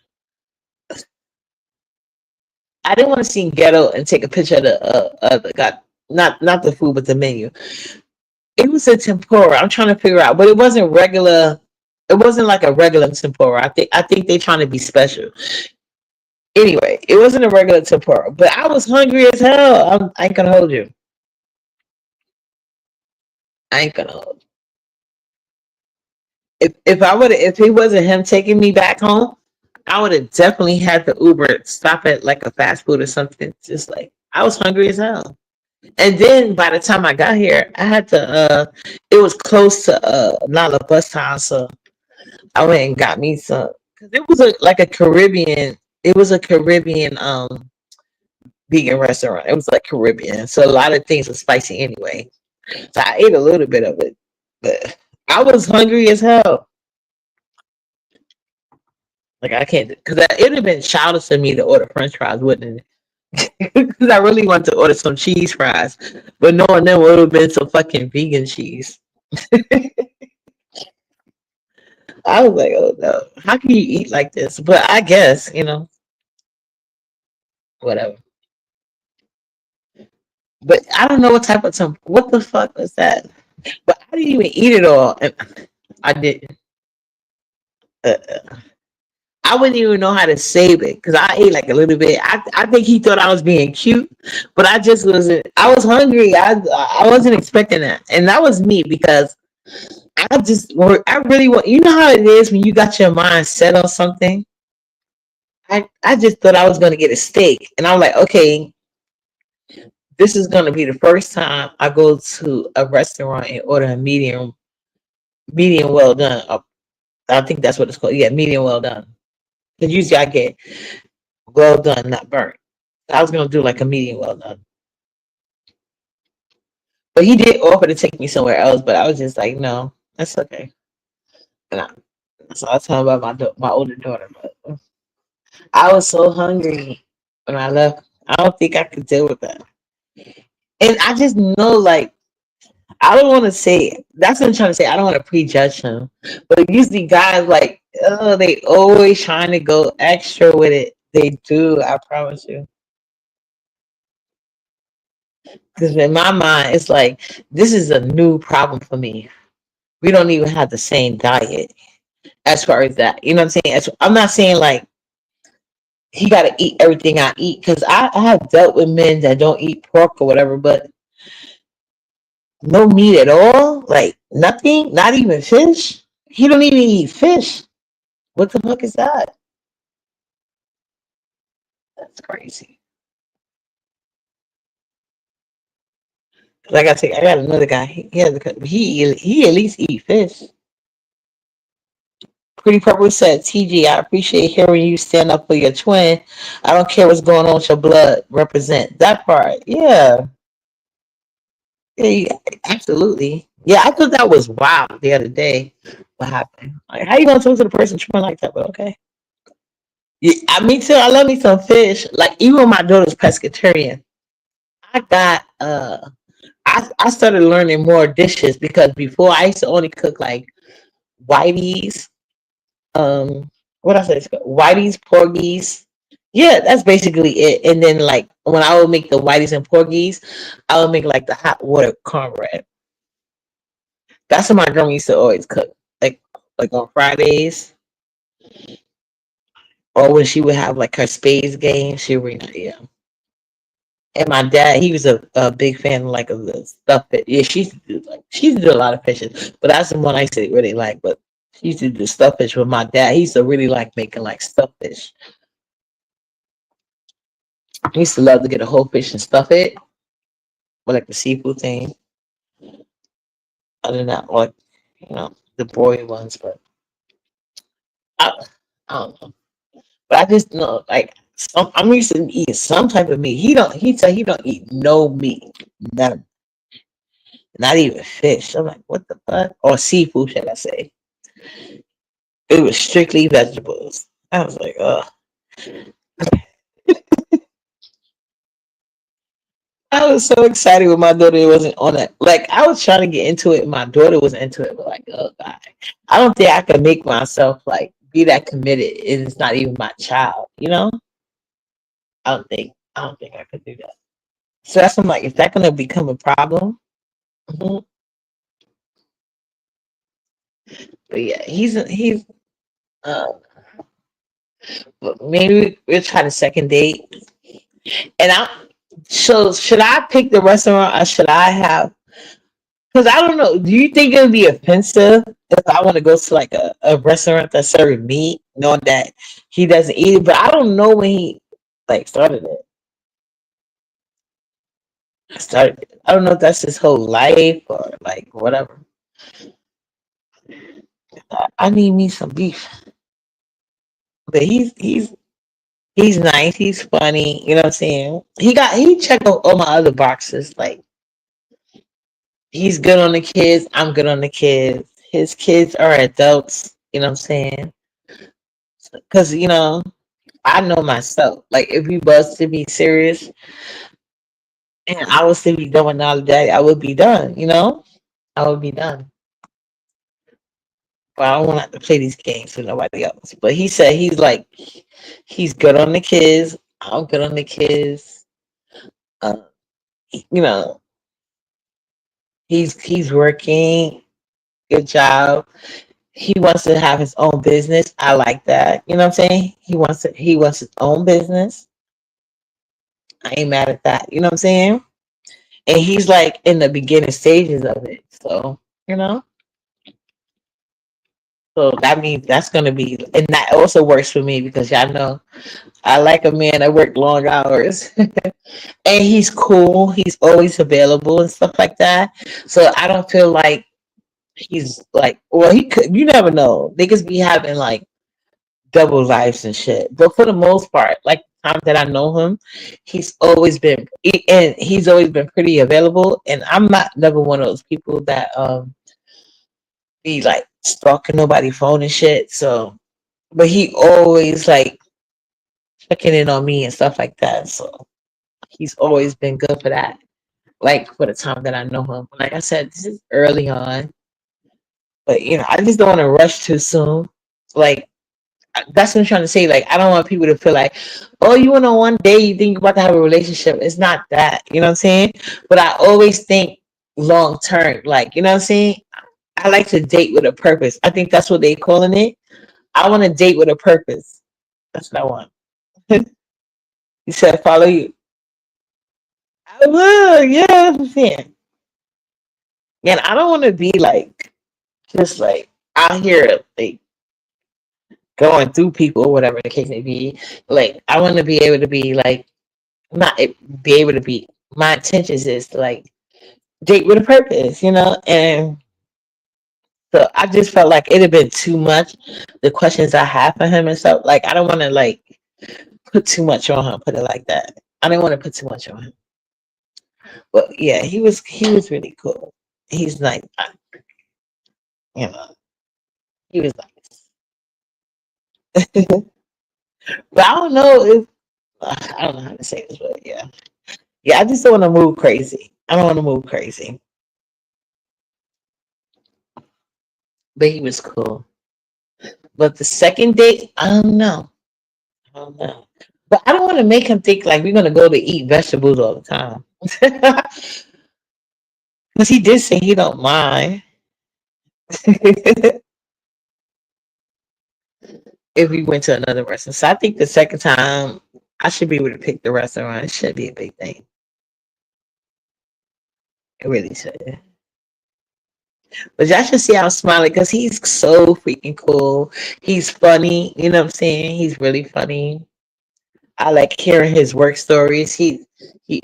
I didn't want to seem ghetto and take a picture of the got not the food but the menu. It was a tempura. I'm trying to figure out, but it wasn't regular. It wasn't like a regular tempura. I think they're trying to be special. Anyway, it wasn't a regular tempura, but I was hungry as hell. I ain't gonna hold you. I ain't gonna hold you. If it wasn't him taking me back home, I would have definitely had the Uber stop at like a fast food or something. Just like I was hungry as hell. And then by the time I got here, I had to it was close to Nala bus time, so I went and got me some, because it was like a Caribbean, it was a Caribbean vegan restaurant. It was like Caribbean. So a lot of things were spicy anyway. So I ate a little bit of it. But I was hungry as hell. Like I can't, because it would have been childish of me to order French fries, wouldn't it? Because I really wanted to order some cheese fries, but knowing them would have been some fucking vegan cheese. I was like, oh no, how can you eat like this? But I guess, whatever. But I don't know what type of some. What the fuck was that? But I didn't even eat it all, and I didn't. I wouldn't even know how to save it because I ate like a little bit. I think he thought I was being cute, but I just wasn't. I was hungry. I wasn't expecting that, and that was me because I really want. You know how it is when you got your mind set on something. I just thought I was gonna get a steak, and I'm like, okay, this is gonna be the first time I go to a restaurant and order a medium well done. I think that's what it's called. Yeah, medium well done. Because usually I get well done, not burnt. I was gonna do like a medium well done, but he did offer to take me somewhere else. But I was just like, no, that's okay. And so I was talking about my older daughter, but I was so hungry when I left. I don't think I could deal with that. And I just know, like, I don't want to say that's what I'm trying to say. I don't want to prejudge him, but usually guys like, oh, they always trying to go extra with it. They do. I promise you. Because in my mind, it's like this is a new problem for me. We don't even have the same diet as far as that. You know what I'm saying? I'm not saying like he got to eat everything I eat because I have dealt with men that don't eat pork or whatever, but no meat at all, like nothing, not even fish. He don't even eat fish. What the fuck is that? That's crazy. Like I said, I got another guy. He at least eat fish. Pretty Purple said, TG, I appreciate hearing you stand up for your twin. I don't care what's going on with your blood. Represent that part. Yeah. Yeah, absolutely. Yeah, I thought that was wild the other day. What happened? Like, how you gonna talk to the person twin like that? But okay. Yeah, me too. I love me some fish. Like even when my daughter's pescatarian, I got I started learning more dishes because before I used to only cook like whiteys, um what I said, whiteys, porgies. Yeah, that's basically it. And then like when I would make the whiteys and porgies, I would make like the hot water cornbread. That's what my grandma used to always cook. Like on Fridays. Or when she would have like her spades game, she would yeah. And my dad, he was a big fan like of the stuff that yeah, she used to do a lot of fishing. But that's the one I used to really like. But she used to do stuff fish with my dad. He used to really like making like stuff fish. He used to love to get a whole fish and stuff it with like the seafood thing. Other than that, like the broiled ones, but I, I don't know. But I just know like I'm used to eating some type of meat. He said he don't eat no meat. None. Not even fish. I'm like, what the fuck? Or seafood, should I say? It was strictly vegetables. I was like, ugh. I was so excited when my daughter wasn't on it. Like I was trying to get into it, and my daughter was into it. But like, oh god, I don't think I could make myself like be that committed. And it's not even my child. I don't think I could do that. So that's I'm like, is that going to become a problem? Mhm. But yeah, he's. Uh, but maybe we'll try the second date. And I so should I pick the restaurant or should I have? Because I don't know. Do you think it would be offensive if I want to go to like a restaurant that serves meat, knowing that he doesn't eat it? But I don't know when he like started it. Started. I don't know if that's his whole life or like whatever. I need me some beef. But he's nice. He's funny. You know what I'm saying? He checked all my other boxes. Like he's good on the kids. I'm good on the kids. His kids are adults. You know what I'm saying? Because I know myself. Like if we was to be serious and I was to be done all day, I would be done. I would be done. But I don't want to have to play these games with nobody else. But he said he's good on the kids. I'm good on the kids. Uh, you know, he's working. Good job. He wants to have his own business. I like that. You know what I'm saying? He wants his own business. I ain't mad at that. You know what I'm saying? And he's like in the beginning stages of it. So, you know, so that means that's gonna be and that also works for me because y'all know I like a man that work long hours. And he's cool, he's always available and stuff like that. So I don't feel like he's like well he could you never know. Niggas be having like double lives and shit. But for the most part, like the time that I know him, he's always been pretty available. And I'm not never one of those people that be like stalking nobody's phone and shit. So, but he always like checking in on me and stuff like that. So he's always been good for that. Like for the time that I know him. Like I said, this is early on, but I just don't want to rush too soon. Like that's what I'm trying to say. Like I don't want people to feel like, oh, you went on one day, you think you're about to have a relationship. It's not that. You know what I'm saying? But I always think long term. Like you know what I'm saying? I like to date with a purpose. I think that's what they calling it. I want to date with a purpose. That's what I want. He said, follow you. I will. Yeah, that's what I'm saying. And I don't want to be like just like out here like going through people or whatever the case may be. Like I want to be able to be like not be able to be. My intentions is to like date with a purpose, and so I just felt like it had been too much. The questions I have for him and stuff, like I don't want to like put too much on him. Put it like that. I didn't want to put too much on him. But yeah, he was really cool. He's like, you know, he was nice. But I don't know if I don't know how to say this, but yeah, yeah. I just don't want to move crazy. I don't want to move crazy. But he was cool. But the second date, I don't know. I don't know. But I don't want to make him think like we're gonna go to eat vegetables all the time. Because he did say he don't mind if we went to another restaurant. So I think the second time I should be able to pick the restaurant. It should be a big thing. It really should. But y'all should see how I'm smiling because he's so freaking cool. He's funny. You know what I'm saying? He's really funny. I like hearing his work stories. He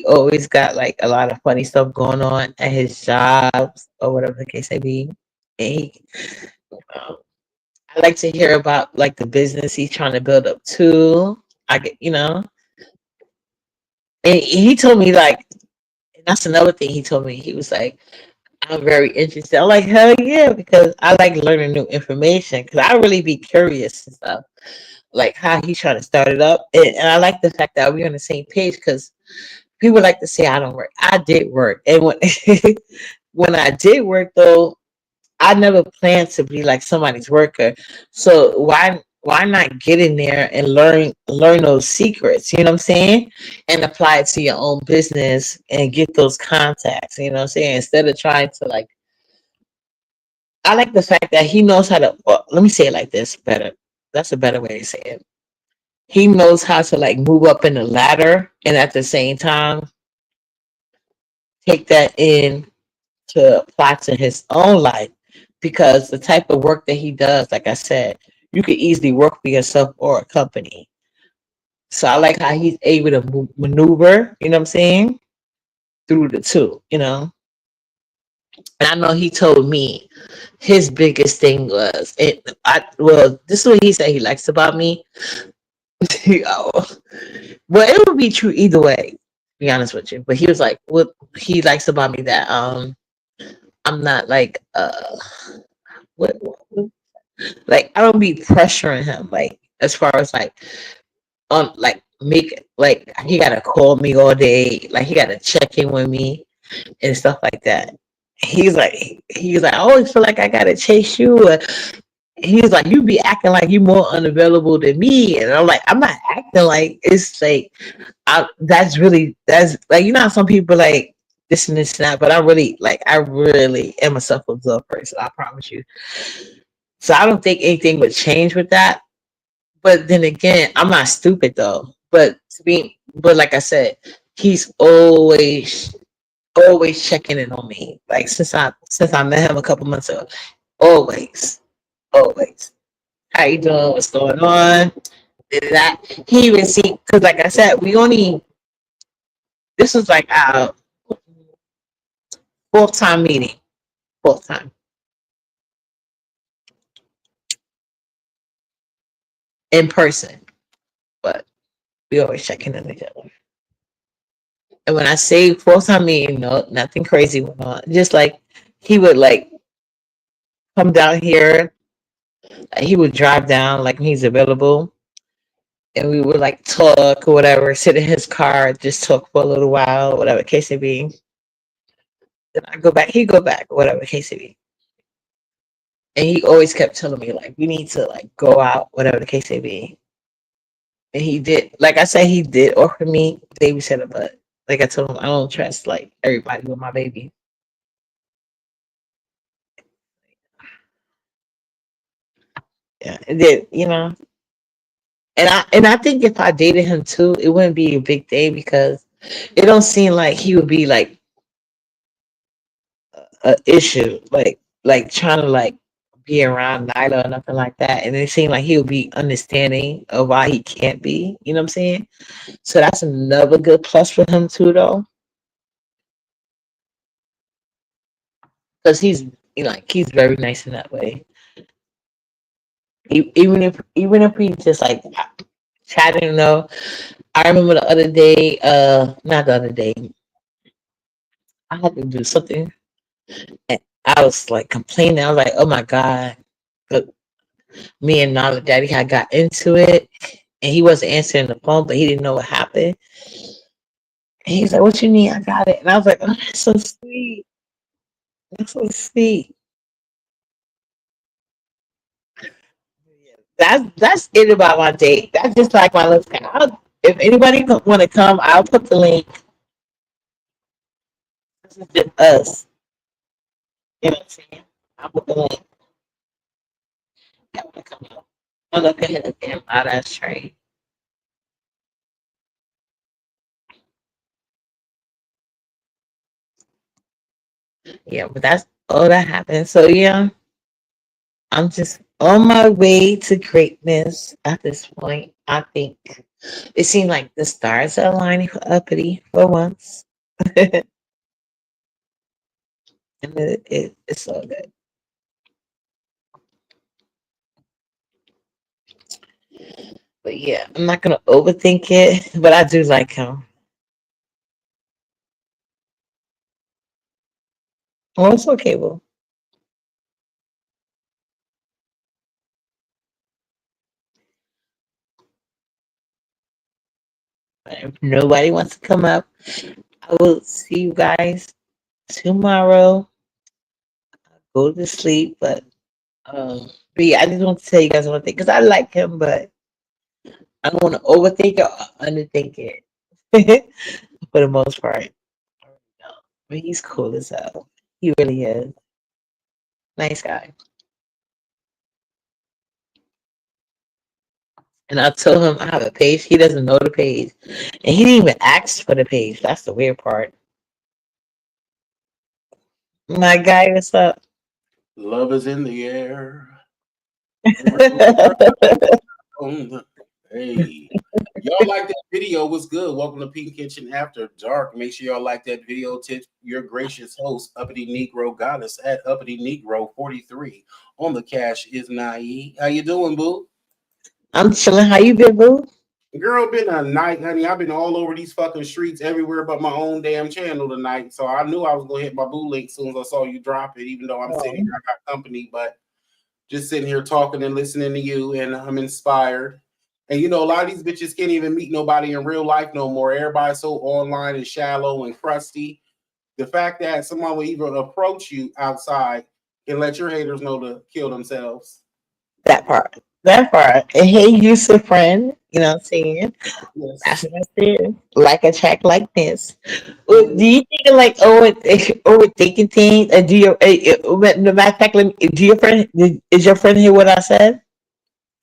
always got like a lot of funny stuff going on at his jobs or whatever the case may be. And um, I like to hear about like the business he's trying to build up too. I get, and he told me like, and that's another thing he told me. He was like, I'm very interested. I'm like, hell yeah, because I like learning new information because I really be curious and stuff. Like how he's trying to start it up. And I like the fact that we're on the same page because people like to say I don't work. I did work. And when when I did work though, I never planned to be like somebody's worker. So why not get in there and learn those secrets, you know what I'm saying? And apply it to your own business and get those contacts, you know what I'm saying? Instead of trying to like I like the fact that he knows how to well, let me say it like this better. That's a better way to say it. He knows how to like move up in the ladder and at the same time take that in to apply to his own life because the type of work that he does, like I said, you could easily work for yourself or a company. So I like how he's able to maneuver, you know what I'm saying, through the two, And I know he told me his biggest thing was this is what he said he likes about me. Oh, well, it would be true either way, to be honest with you. But he was like, what he likes about me that I'm not like what like I don't be pressuring him like as far as like make like he gotta call me all day, like he gotta check in with me and stuff like that. He's like I always feel like I gotta chase you. He's like you be acting like you more unavailable than me, and I'm like I'm not acting like it's like that's like how some people like this and this and that, but I really am a self-absorbed person. I promise you. So I don't think anything would change with that. But then again, I'm not stupid though. But like I said, he's always checking in on me. Like since I met him a couple months ago, always, always. How you doing? What's going on? Did that? He even see because like I said, we only this was like our fourth time meeting, fourth time in person, but we always checking in each other. And when I say fourth time meeting, no, nothing crazy went on. Just like he would like come down here. He would drive down like when he's available, and we would like talk or whatever. Sit in his car, just talk for a little while, whatever case it be. Then I go back. He go back, whatever case it be. And he always kept telling me like we need to like go out, whatever the case may be. And he did. Like I said, he did offer me babysitter, but like I told him, I don't trust like everybody with my baby. Yeah, and then and I think if I dated him too, it wouldn't be a big thing because it don't seem like he would be like a issue, like trying to like be around Nyla or nothing like that. And it seemed like he would be understanding of why he can't be. You know what I'm saying? So that's another good plus for him too, though, because he's very nice in that way. Even if we just like chatting, I remember the other day, not the other day, I had to do something, and I was like complaining. I was like, "Oh my god!" But me and Nala Daddy had got into it, and he wasn't answering the phone, but he didn't know what happened. And he's like, "What you need? I got it." And I was like, "Oh, that's so sweet. That's so sweet." That's it about my date. That's just like my little. If anybody want to come, I'll put the link. This is just us. You know what I'm saying? I'll put the link. That want to come out. I'll look ahead of them. Oh, that's straight. Yeah, but that's all that happened. So yeah, I'm just on my way to greatness at this point. I think it seemed like the stars are aligning for uppity for once. And it's so good. But yeah, I'm not gonna overthink it. But I do like him. Oh, it's okay, well. If nobody wants to come up, I will see you guys tomorrow. Go to sleep, but yeah, I just want to tell you guys one thing because I like him, but I don't want to overthink it or underthink it for the most part. But he's cool as hell. He really is. Nice guy. And I told him I have a page. He doesn't know the page. And he didn't even ask for the page. That's the weird part. My guy, what's up? Love is in the air. Hey, y'all like that video? Was good. Welcome to Pink Kitchen After Dark. Make sure y'all like that video. Tip your gracious host, Uppity Negro Goddess at Uppity Negro 43 on the Cash is Naive. How you doing, boo? I'm chilling. How you been, boo? Girl, been a night, honey. I've been all over these fucking streets everywhere but my own damn channel tonight. So I knew I was gonna hit my boo link as soon as I saw you drop it, even though I'm sitting here, I got company, but just sitting here talking and listening to you, and I'm inspired. And a lot of these bitches can't even meet nobody in real life no more. Everybody's so online and shallow and crusty. The fact that someone will even approach you outside can let your haters know to kill themselves. That part. That part. And hey, Yusuf friend. You know what I'm saying? That's Yes. what I said. Like a track like this. Do you think of like overthinking things? Do your the matter of fact, do your friend is your friend hear what I said?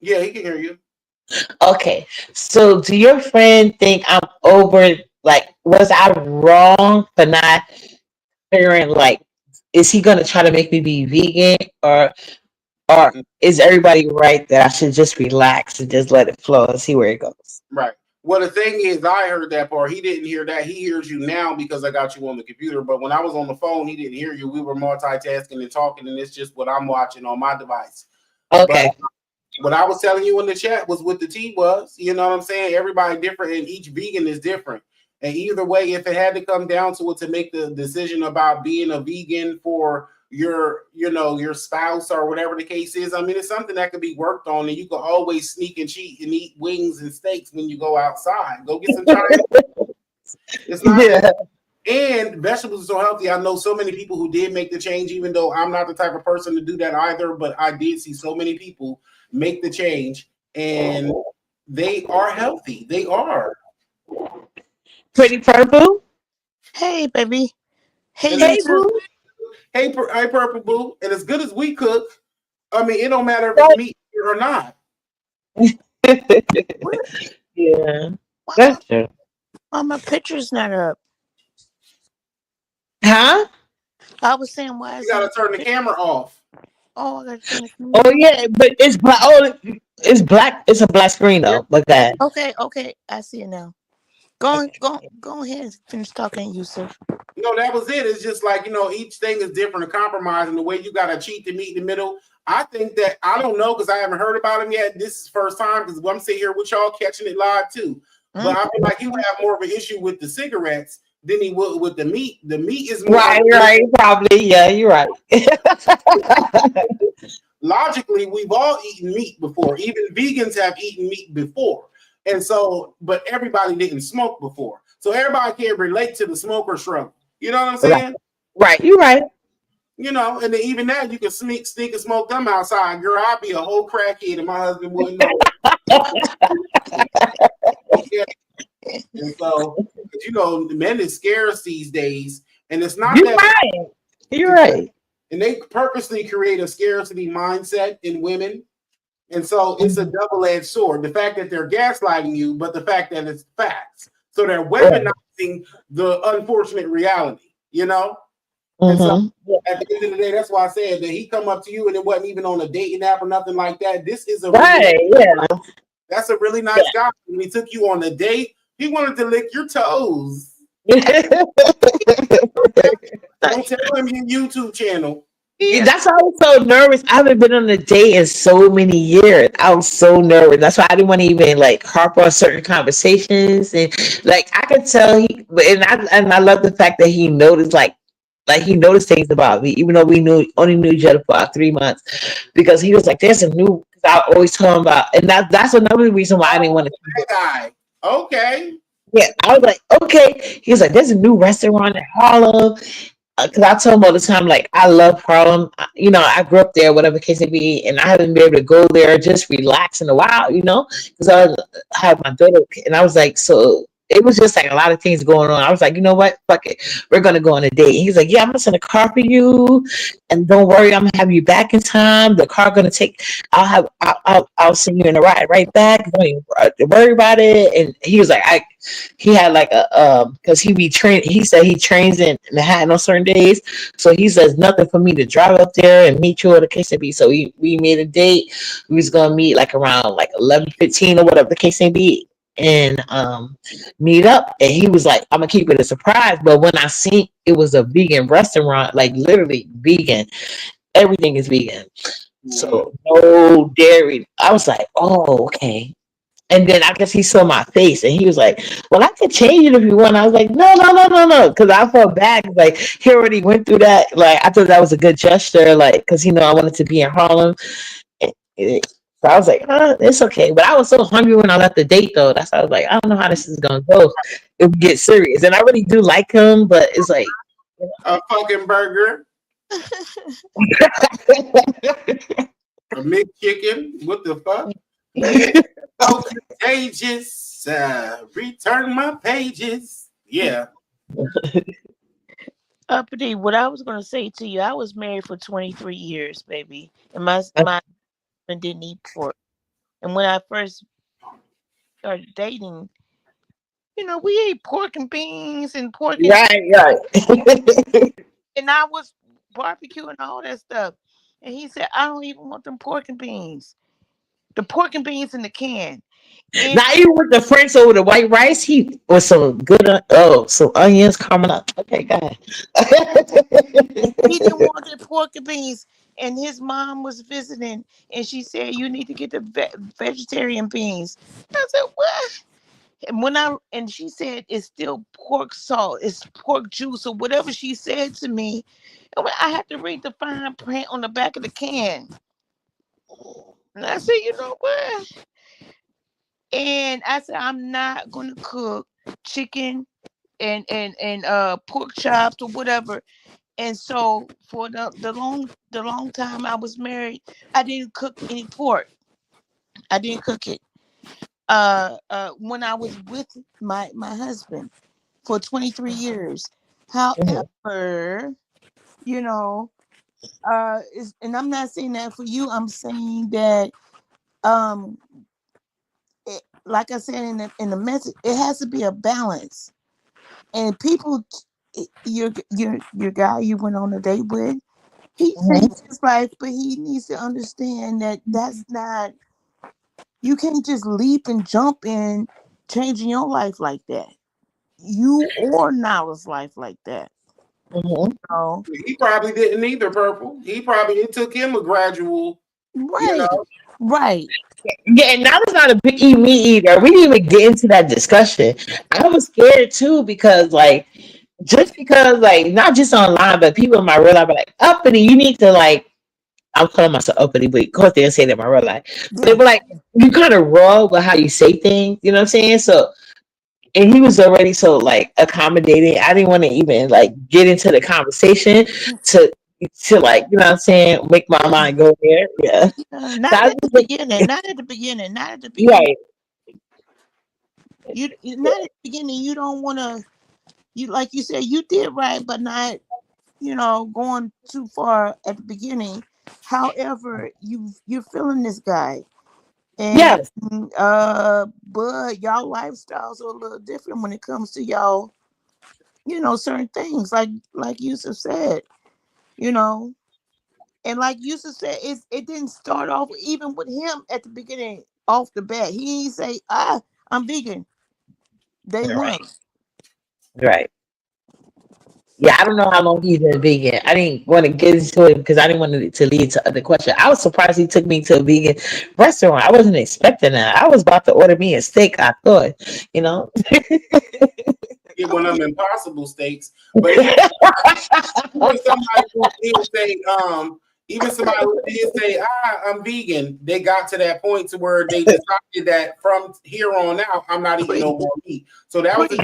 Yeah, he can hear you. Okay. So do your friend think I'm over like was I wrong for not figuring like is he gonna try to make me be vegan or is everybody right that I should just relax and just let it flow and see where it goes? Right. Well, the thing is, I heard that part. He didn't hear that. He hears you now because I got you on the computer. But when I was on the phone, he didn't hear you. We were multitasking and talking, and it's just what I'm watching on my device. But Okay. what I was telling you in the chat was what the tea was. You know what I'm saying? Everybody different, and each vegan is different. And either way, if it had to come down to it to make the decision about being a vegan for your spouse or whatever the case is, I mean, it's something that could be worked on, and you can always sneak and cheat and eat wings and steaks when you go outside. Go get some Chinese. It's not. And vegetables are so healthy. I know so many people who did make the change, even though I'm not the type of person to do that either. But I did see so many people make the change, and they are healthy. They are. Pretty Purple. Hey, baby. Hey, Hey, boo. Hey, Purple Boo. And as good as we cook, I mean, it don't matter if it's meat or not. Yeah, Why that's true. my picture's not up? Huh? I was saying, why You is gotta it? turn the camera off. Oh, I gotta turn the camera. Oh yeah, but it's black. Oh, it's black. It's a black screen though. But that. Okay, I see it now. Go ahead and finish talking, Yusuf. No, that was it. It's just like, each thing is different, a compromise, and the way you gotta cheat to meet in the middle. I think that I don't know because I haven't heard about him yet. This is first time because I'm sitting here with y'all catching it live too. But I feel like he would have more of an issue with the cigarettes than he would with the meat. The meat is more Right, probably. Yeah, you're right. Logically, we've all eaten meat before. Even vegans have eaten meat before. And so, but everybody didn't smoke before. So everybody can relate to the smoker struggle. You know what I'm saying? Right, you're right. And then even that, you can sneak and smoke them outside. Girl, I'd be a whole crackhead and my husband wouldn't know. Yeah. And so, men is scarce these days. And it's not You're that right. You're right. And they purposely create a scarcity mindset in women. And so it's a double-edged sword. The fact that they're gaslighting you, but the fact that it's facts. So they're weaponizing the unfortunate reality, And so at the end of the day, that's why I said that he come up to you and it wasn't even on a dating app or nothing like that. This is a that's a really nice guy. When he took you on a date, he wanted to lick your toes. Don't tell him your YouTube channel. Yeah. That's why I was so nervous. I haven't been on a date in so many years. I was so nervous. That's why I didn't want to even harp on certain conversations. And I could tell and I love the fact that he noticed he noticed things about me, even though we only knew each other for about 3 months, because he was like, "There's a new." I always told him about, and that's another reason why I didn't want to. That guy, okay. Yeah, I was like, okay. He was like, "There's a new restaurant in Harlem." Because I tell him all the time, I love Harlem. I grew up there, whatever case it be, and I haven't been able to go there, just relax in a while, because I had my daughter, and I was like, so it was just a lot of things going on. I was like, you know what? Fuck it. We're going to go on a date. He's like, yeah, I'm going to send a car for you. And don't worry, I'm going to have you back in time. The car going to take, I'll send you in a ride right back. Don't even worry about it. And he was like, he had because he said he trains in Manhattan on certain days. So he says nothing for me to drive up there and meet you at the case may be. So we made a date. We was going to meet around 11:15 or whatever the case may be, and meet up. And he was like, I'm gonna keep it a surprise. But when I seen it was a vegan restaurant, literally vegan, everything is vegan, so no dairy, I was like, oh, okay. And then I guess he saw my face and he was like, well, I could change it if you want. I was like, no, because I felt bad. He already went through that. I thought that was a good gesture, because I wanted to be in Harlem. So I was like, it's okay. But I was so hungry when I left the date, though. That's why I was like, I don't know how this is going to go. It would get serious. And I really do like him, but it's like... A fucking burger. A McChicken. What the fuck? Oh, contagious. Return my pages. Yeah. Uppity, what I was going to say to you, I was married for 23 years, baby. And my husband didn't eat pork. And when I first started dating, we ate pork and beans and pork. Right. And I was barbecuing all that stuff. And he said, I don't even want them pork and beans. The pork and beans in the can. And not even with the French over the white rice, he was some good, some onions, caramel. Okay, go ahead. He didn't want the pork and beans. And his mom was visiting, and she said, you need to get the vegetarian beans. I said, what? And she said it's still pork salt, it's pork juice or whatever she said to me. And I had to read the fine print on the back of the can. And I said, you know what? And I said, I'm not gonna cook chicken and pork chops or whatever. And so for the long time I was married, I didn't cook any pork. I didn't cook it. When I was with my husband for 23 years. However, you know, and I'm not saying that for you. I'm saying that, like I said in the message, it has to be a balance. And people, your guy you went on a date with, he takes his life, but he needs to understand that that's not. You can't just leap and jump in changing your life like that. You or Nala's life like that. So, He probably didn't either, Purple. It took him a gradual, right, right. Yeah, and I was not a big eat me eater. We didn't even get into that discussion. I was scared too because, like, just because, like, not just online, but people in my real life are like, uppity, you need to, like, I'm calling myself uppity, but of course they'll say that in my real life. But they were like, you kind of raw with how you say things, you know what I'm saying? So, and he was already so, like, accommodating. I didn't want to even, like, get into the conversation to like, you know what I'm saying, make my mind go there. Yeah. Not at the beginning. Not at the beginning. Not at the beginning. Right. You not at the beginning. You don't want to. You, like you said, you did right, but not, going too far at the beginning. However, you're feeling this guy, and Yes. but y'all lifestyles are a little different when it comes to y'all. Certain things like Yusuf said. And like Yusuf said, it didn't start off even with him at the beginning off the bat. He didn't say, I'm vegan. Day one. Right. Yeah, I don't know how long he's been vegan. I didn't want to get into it because I didn't want it to lead to other questions. I was surprised he took me to a vegan restaurant. I wasn't expecting that. I was about to order me a steak, I thought, Get one of them impossible steaks. But even somebody who did say, I'm vegan, they got to that point to where they decided that from here on out, I'm not eating no more meat. So that was a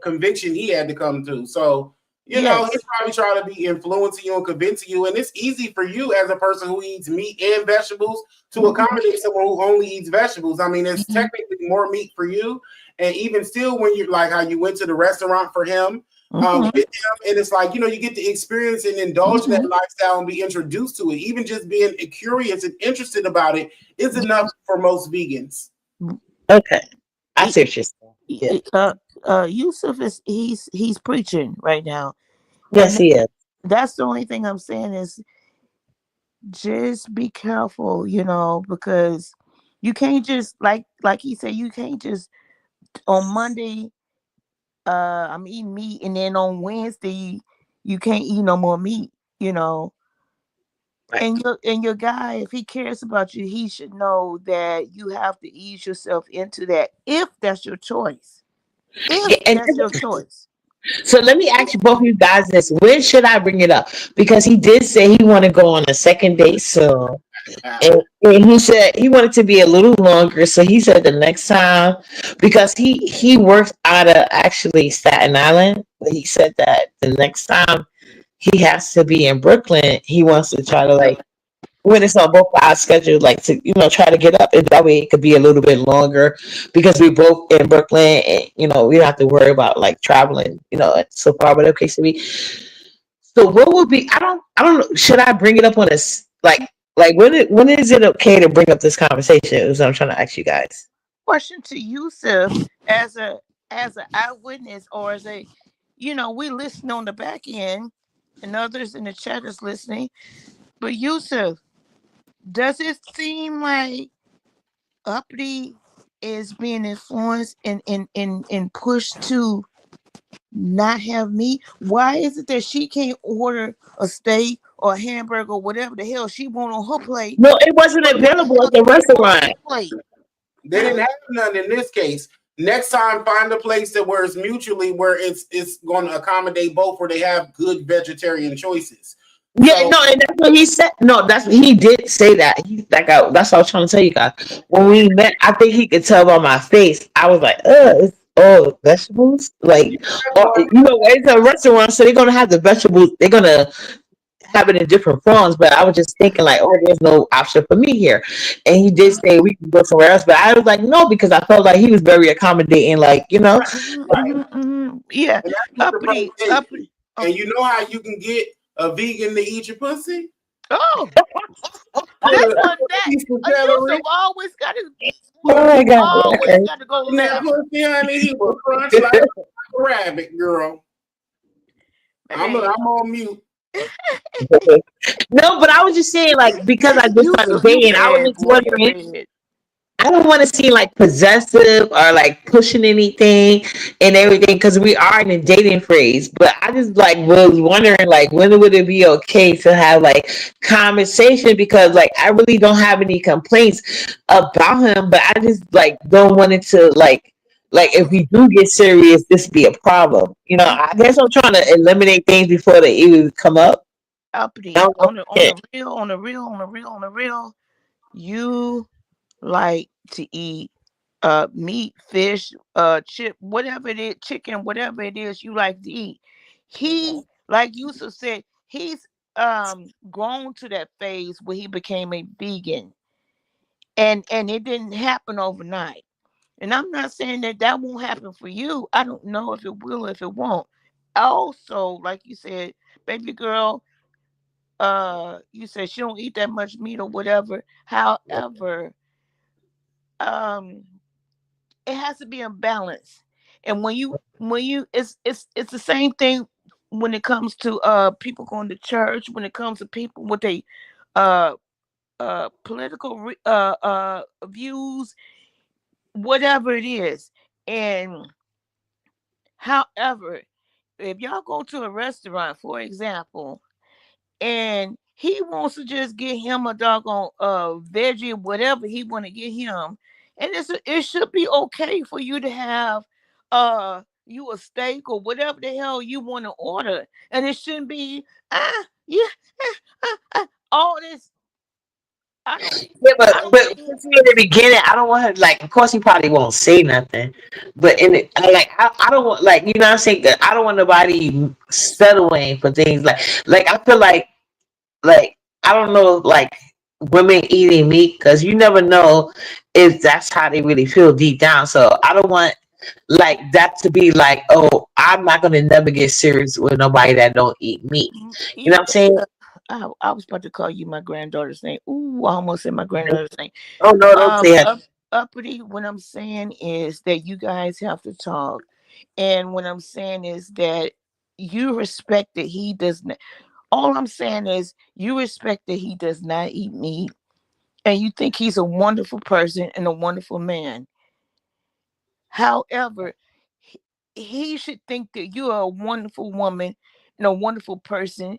conviction he had to come to. So, he's probably trying to be influencing you and convincing you. And it's easy for you as a person who eats meat and vegetables to accommodate someone who only eats vegetables. I mean, it's technically more meat for you. And even still, when you're like how you went to the restaurant for him, with him, and it's like, you get to experience and indulge in that lifestyle and be introduced to it. Even just being curious and interested about it is enough for most vegans. Okay. I see what you're saying. Yusuf he's preaching right now. Yes, he is. That's the only thing I'm saying is just be careful, because you can't just like he said, you can't just on Monday I'm eating meat, and then on Wednesday you can't eat no more meat, Right. And your guy, if he cares about you, he should know that you have to ease yourself into that if that's your choice. That's your choice. So let me ask you both of you guys this: when should I bring it up? Because he did say he want to go on a second date soon. And he said he wanted to be a little longer, so he said the next time, because he works out of actually Staten Island, but he said that the next time he has to be in Brooklyn, he wants to try to, like, when it's on both our schedule, like, to try to get up, and that way it could be a little bit longer because we both in Brooklyn, and we don't have to worry about, like, traveling so far, whatever case to be. So what would be? I don't know. Should I bring it up on this, like when is it okay to bring up this conversation? Is what I'm trying to ask you guys. Question to Yusuf as an eyewitness, or as a, we listen on the back end, and others in the chat is listening. But Yusuf, does it seem like Uppity is being influenced and pushed to not have meat? Why is it that she can't order a steak or a hamburger or whatever the hell she want on her plate? No, it wasn't available at the restaurant. They didn't have none in this case. Next time, find a place that where it's mutually where it's going to accommodate both, where they have good vegetarian choices. Yeah, So no, and that's what he said. No, that's he did say that. That's what I was trying to tell you guys. When we met, I think he could tell by my face. I was like, vegetables, like, that's or, why you know, it's a restaurant, so they're gonna have the vegetables. They're gonna have it in different forms. But I was just thinking, like, oh, there's no option for me here. And he did say we can go somewhere else, but I was like, no, because I felt like he was very accommodating, like, you know. right, Yeah, and that's what the uppity, place is. uppity. And you know how you can get a vegan to eat your pussy? Oh, Put that's a what that piece of Yusuf celery always got to Oh my god. always got to go in that left. pussy, honey. He will crunch like a rabbit, girl. I'm Baby, on mute. No, but I was just saying, like, because I just started Yusuf, you dating, I was bad just boy. You wondering. bad. I don't want to seem like possessive or like pushing anything and everything because we are in a dating phase. But I just like was wondering like when would it be okay to have like conversation because like I really don't have any complaints about him, but I just like don't want it to like if we do get serious, this be a problem. You know, I guess I'm trying to eliminate things before they even come up. I Uppity don't know. on the real, on the real, on the real, on the real. You like to eat meat, fish, chip, whatever it is, chicken, whatever it is you like to eat. He, like Yusuf said, he's grown to that phase where he became a vegan, and it didn't happen overnight. And I'm not saying that that won't happen for you. I don't know if it will, if it won't. Also, like you said, baby girl, you said she don't eat that much meat or whatever. However, um it has to be in balance. And when you it's the same thing when it comes to people going to church, when it comes to people with a uh political views, whatever it is. And however, if y'all go to a restaurant, for example, and he wants to just get him a doggone veggie, whatever he want to get him, and it should be okay for you to have you a steak or whatever the hell you want to order, and it shouldn't be yeah all this. I don't Yeah, I don't but think. in the beginning, I don't want her like. Of course, he probably won't say nothing, but in it, I don't want like you know what I'm saying. I don't want nobody settling for things like I feel like I don't know like women eating meat because you never know if that's how they really feel deep down. So I don't want like that to be like oh I'm not gonna never get serious with nobody that don't eat meat. You know Yeah, what I'm saying? I was about to call you my granddaughter's name. Ooh, I almost said my granddaughter's name. Oh no, don't say that. Uppity, what I'm saying is that you guys have to talk. And what I'm saying is that you respect that he does not. All I'm saying is you respect that he does not eat meat, and you think he's a wonderful person and a wonderful man. However, he should think that you are a wonderful woman and a wonderful person.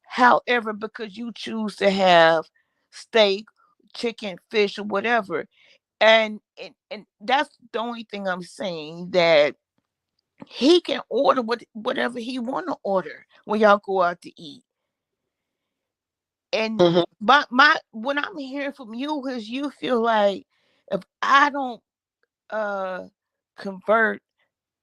However, because you choose to have steak, chicken, fish, or whatever, and that's the only thing I'm saying, that he can order whatever he want to order when y'all go out to eat. And Mhm. my what I'm hearing from you is you feel like if I don't uh convert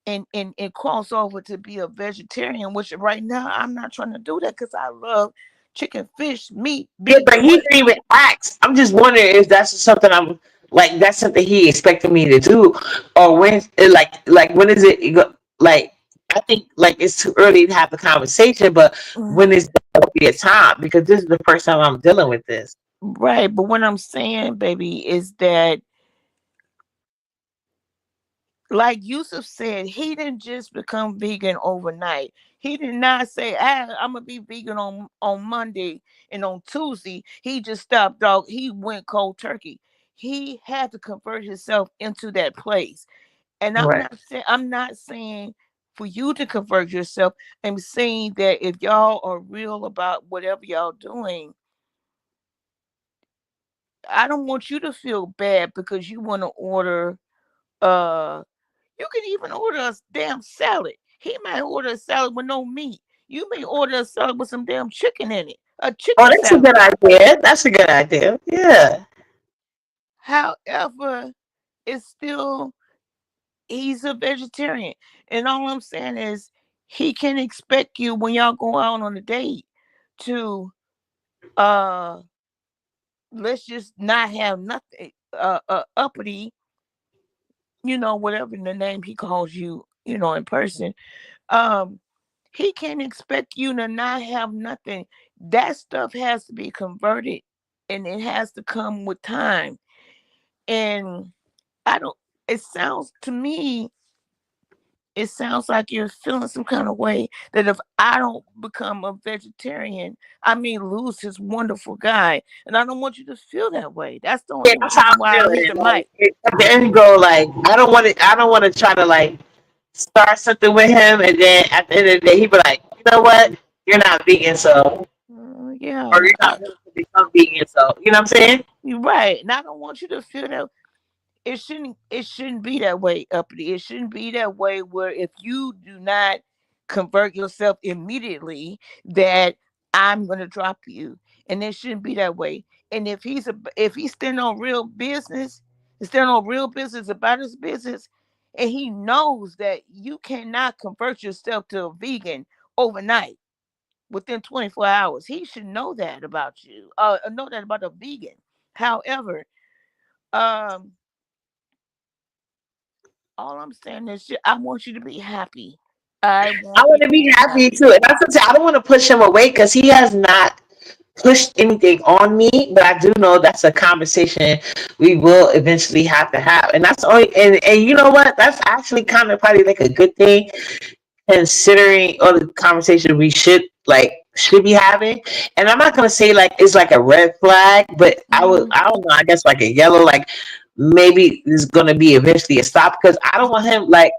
and cross over to be a vegetarian, which right now I'm not trying to do that because I love chicken, fish, meat, Yeah, beef, but he what. didn't even ask. I'm just wondering if that's something I'm like that's something he expected me to do, or when like when is it like I think like it's too early to have the conversation, but when is the appropriate time? Because this is the first time I'm dealing with this. Right, but what I'm saying, baby, is that like Yusuf said, he didn't just become vegan overnight. He did not say, I'm gonna be vegan on Monday and on Tuesday. He just stopped dog. He went cold turkey. He had to convert himself into that place. And Right. I'm not saying for you to convert yourself. I'm saying that if y'all are real about whatever y'all doing, I don't want you to feel bad because you want to order uh You can even order a damn salad. He might order a salad with no meat. You may order a salad with some damn chicken in it. A Oh, chicken that's a salad. good idea. That's a good idea. Yeah. However, it's still he's a vegetarian. And all I'm saying is he can expect you when y'all go out on a date to uh let's just not have nothing uppity, whatever the name he calls you, in person. Um he can't expect you to not have nothing. That stuff has to be converted and it has to come with time. And I don't it sounds to me it sounds like you're feeling some kind of way that if I don't become a vegetarian, I may lose this wonderful guy. And I don't want you to feel that way. That's the Yeah, only that's how reason why I'm I hit feeling. the Like mic. at the end go, like I don't want to try to like start something with him, and then at the end of the day, he be like, you know what, you're not vegan, so or Yeah, you're not going to become vegan, so you know what I'm saying? you're right. And I don't want you to feel that it shouldn't be that way, uppity. It shouldn't be that way where if you do not convert yourself immediately, that I'm gonna drop you. And it shouldn't be that way. And if he's standing on real business, about his business, and he knows that you cannot convert yourself to a vegan overnight within 24 hours. He should know that about you. Know that about a vegan. However, um all I'm saying is, I want you to be happy. I I want want you to to be be happy happy. too, and that's what I'm saying. I don't want to push him away because he has not pushed anything on me, but I do know that's a conversation we will eventually have to have, and that's only and you know what? That's actually kind of probably like a good thing considering all the conversation we should be having. And I'm not gonna say like it's like a red flag, but Mhm. I don't know, I guess like a yellow, like maybe there's gonna be eventually a stop because I don't want him like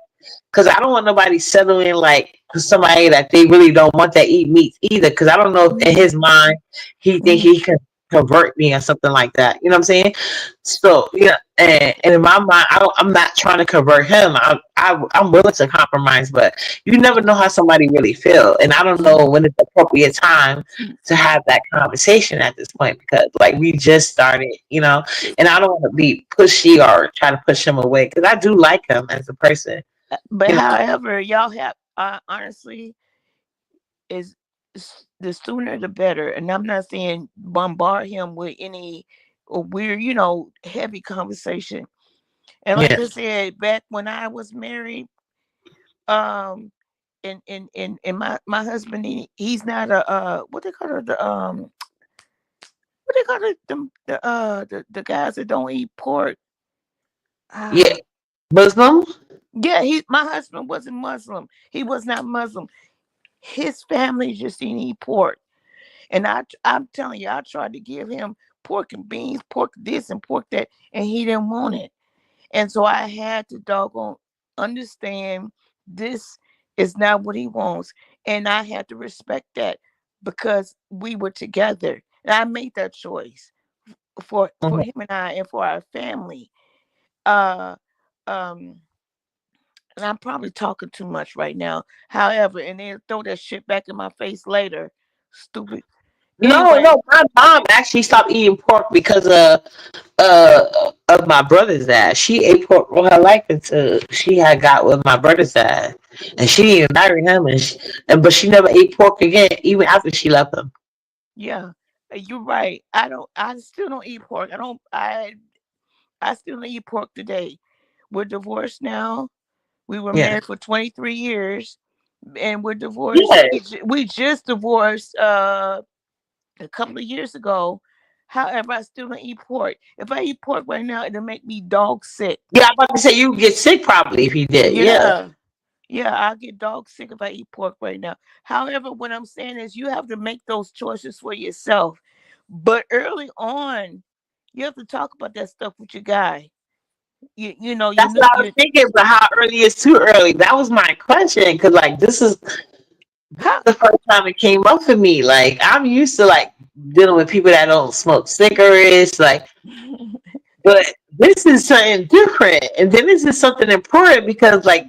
because I don't want nobody settling like for somebody that they really don't want that eat meat either. Because I don't know if in Mhm. his mind he think Mhm. he can convert me or something like that. You know what I'm saying? So yeah, and in my mind, I'm not trying to convert him. I'm willing to compromise, but you never know how somebody really feel, and I don't know when it's the appropriate time to have that conversation at this point because like we just started, and I don't want to be pushy or try to push him away because I do like him as a person. But You know, however, y'all have honestly is the sooner the better. And I'm not saying bombard him with any weird, heavy conversation. And like yeah, I said, back when I was married, um, and my husband, he's not a what they call it, what they call it, the guys that don't eat pork. yeah, Ah, Muslim. yeah, my husband wasn't Muslim. He was not Muslim. His family just didn't eat pork. And I'm telling you, I tried to give him pork and beans, pork this and pork that, and he didn't want it. And so I had to doggone understand this is not what he wants. And I had to respect that because we were together. And I made that choice for Mhm. him and I and for our family. Uh um and I'm probably talking too much right now. However, and then throw that shit back in my face later. Stupid. No, Anyway, no, my mom actually stopped eating pork because of my brother's dad. She ate pork all her life until she had got with my brother's dad, and she didn't even marry him, but she never ate pork again, even after she left him. yeah, you're right. I still don't eat pork. I still don't eat pork today. We're divorced now. We were Yeah, married for 23 years and we're divorced. yeah, We just divorced a couple of years ago. However, I still don't eat pork. If I eat pork right now, it'll make me dog sick. yeah. I'm about to say you get sick probably if you did. Yeah, Yeah. Yeah, I'll get dog sick if I eat pork right now. However, what I'm saying is you have to make those choices for yourself. But early on, you have to talk about that stuff with your guy. You know, that's what I was thinking. But how early is too early? That was my question because like this how is the first time it came up for me. Like I'm used to like dealing with people that don't smoke cigarettes, like but this is something different, and then this is something important because, like,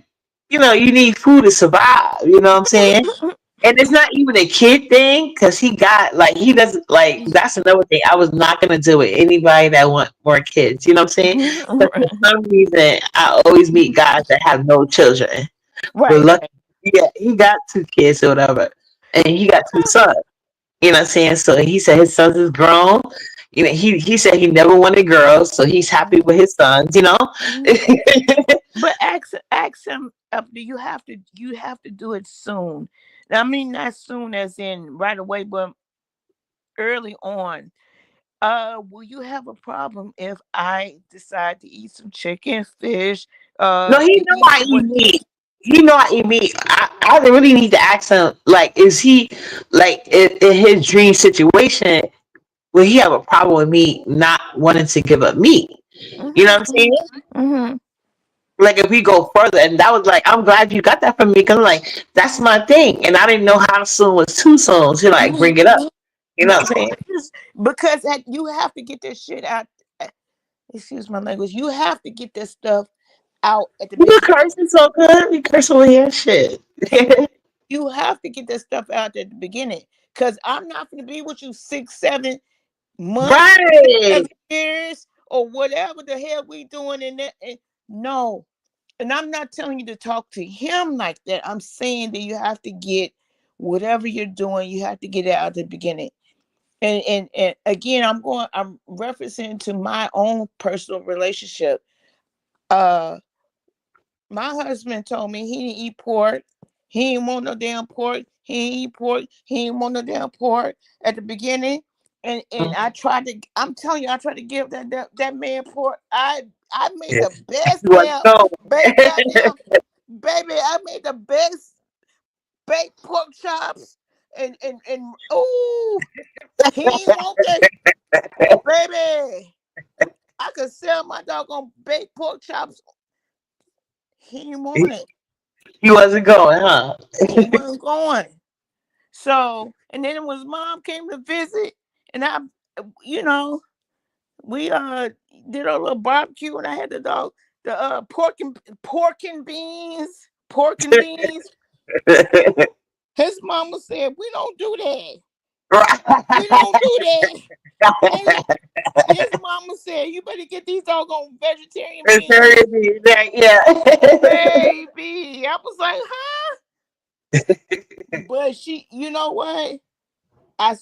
you need food to survive. You know what I'm saying? And it's not even a kid thing because he got like he doesn't like. That's another thing. I was not gonna do it. Anybody that want more kids, you know what I'm saying? But for some reason, I always meet guys that have no children. But Right, lucky, right. yeah, he got two kids or whatever, and he got two sons. You know what I'm saying? So he said his sons is grown. He said he never wanted girls, so he's happy with his sons. Mhm. But ask him. Do you have to do it soon? I mean, not soon as in right away, but early on. Will you have a problem if I decide to eat some chicken, fish, No, he know eat I some what? eat meat. He know I eat meat. I really need to ask him, like, is he like in his dream situation? Will he have a problem with me not wanting to give up meat? You know what I'm saying? Mm-hmm. Like if we go further, and that was like, I'm glad you got that from me because like that's my thing, and I didn't know how soon was too soon to like bring it up. Hmm. You know what I'm saying? Because you have to get this shit out. uh, Excuse my language. You have to get this stuff out at the You beginning. cursing so good. You curse over here, shit. You have to get this stuff out at the beginning. Cause I'm not gonna be with you 6, 7 months, Right. 7 years, or whatever the hell we doing in that. No. And I'm not telling you to talk to him like that. I'm saying that you have to get whatever you're doing, you have to get it out at the beginning. And again, I'm referencing to my own personal relationship. Uh my husband told me he didn't eat pork. He didn't want no damn pork. He didn't eat pork. He didn't want no damn pork at the beginning. And I tried to. I'm telling you, I tried to give that man pork. I made the best You want damn to goddamn baby. I made the best baked pork chops. And ooh, he ain't want that, baby. I could sell my doggone baked pork chops. He didn't know? want it. He wasn't going, huh? He wasn't going. So, and then when his mom came to visit, and you know, we did a little barbecue, and I had the pork and beans. His mama said, "We don't do that. We don't do that." His, his mama said, "You better get these doggone vegetarian It's beans, very like, yeah. baby." I was like, "Huh?" But you know what? I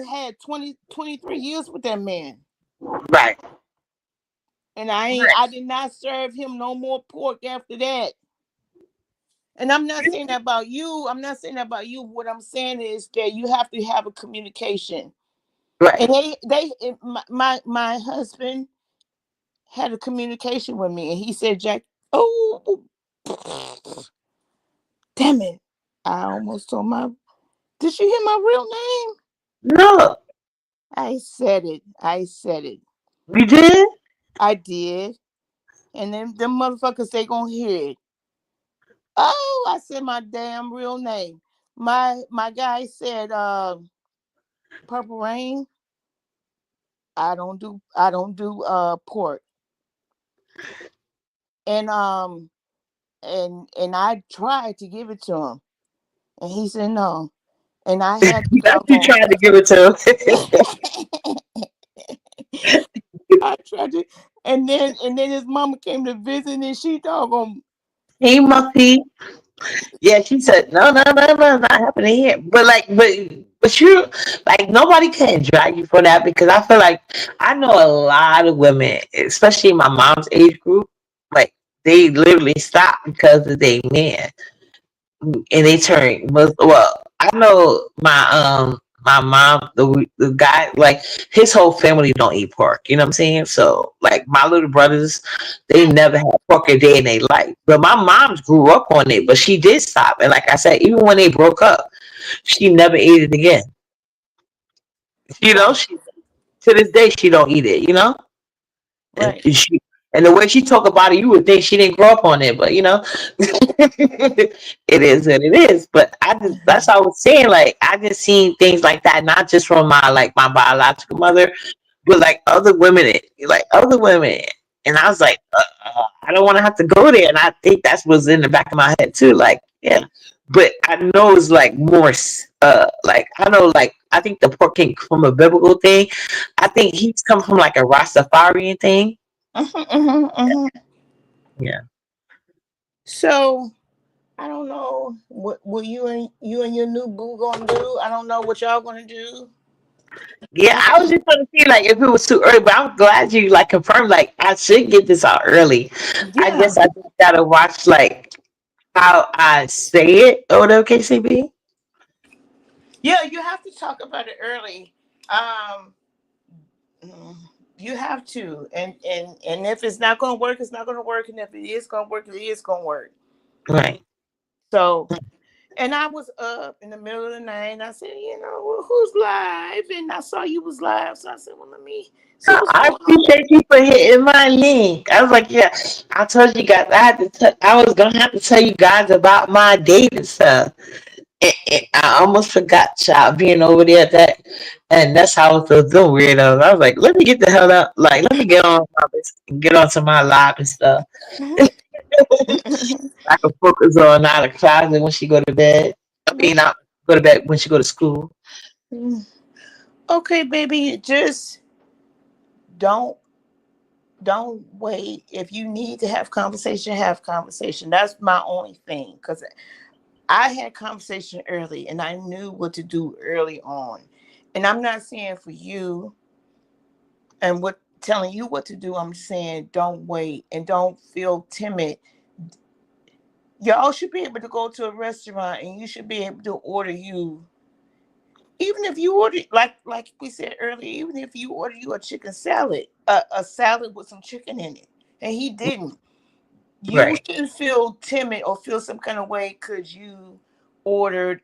had 23 years with that man. Right. And I did not serve him no more pork after that. And I'm not saying that about you. I'm not saying that about you. What I'm saying is that you have to have a communication. Right. And my husband had a communication with me, and he said, "Jack, oh, damn it, I almost told my. Did you hear my real name? No, I said it. I said it. you did? I did. And then them motherfuckers, they gonna hear it. Oh, I said my damn real name. My guy said, Purple Rain. I don't do pork. And and I tried to give it to him, and he said no. And I had to That's you doggone. trying to give it to I tried to, and then his mama came to visit, and she doggone. Hey, Muffy. Yeah, she said, no, no, no, no, not happening here. But you, like, nobody can drag you for that because I feel like I know a lot of women, especially my mom's age group, like, they literally stop because of their man. And they turn well. I know my mom, the guy, like his whole family don't eat pork. You know what I'm saying? So like my little brothers, they never had pork a day in their life. But my mom's grew up on it, but she did stop. And like I said, even when they broke up, she never ate it again. Right, She to this day she don't eat it. And right. she and the way she talk about it, you would think she didn't grow up on it, but it is what it is. But that's what I was saying. Like I just seen things like that, not just from my biological mother, but like other women, And I was like, I don't want to have to go there. And I think that's what's in the back of my head too. Like, yeah, but I know it's like more. Like I know, like I think the pork came from a biblical thing. I think he's come from like a Rastafarian thing. Yeah. So I don't know what you and your new boo gonna do. I don't know what y'all gonna do. Yeah, I was just trying to see like if it was too early, but I'm glad you like confirmed like I should get this out early. I Yeah. guess I just gotta watch like how I say it or whatever KCB. Yeah, you have to talk about it early. Um, you have to, and if it's not gonna work, it's not gonna work, and if it is gonna work, it is gonna work. Right. So, and I was up in the middle of the night, and I said, well, who's live? And I saw you was live, so I said, well, let me see what's I going on. appreciate you for hitting my link. I was like, yeah, I told you guys I was gonna have to tell you guys about my dating stuff. And I almost forgot y'all being over there at that, and that's how I was doing weirdos. I was like, let me get the hell up, like let me get onto my live and stuff. I can focus on out of closet when she go to bed. I mean, not go to bed when she go to school. Okay, baby, just don't wait. If you need to have conversation, have conversation. That's my only thing, because I had conversation early and I knew what to do early on. And I'm not saying for you and telling you what to do. I'm saying don't wait and don't feel timid. Y'all should be able to go to a restaurant and you should be able to order you, even if you order like we said earlier, even if you order you a chicken salad, a salad with some chicken in it, and he didn't. You Right. shouldn't feel timid or feel some kind of way because you ordered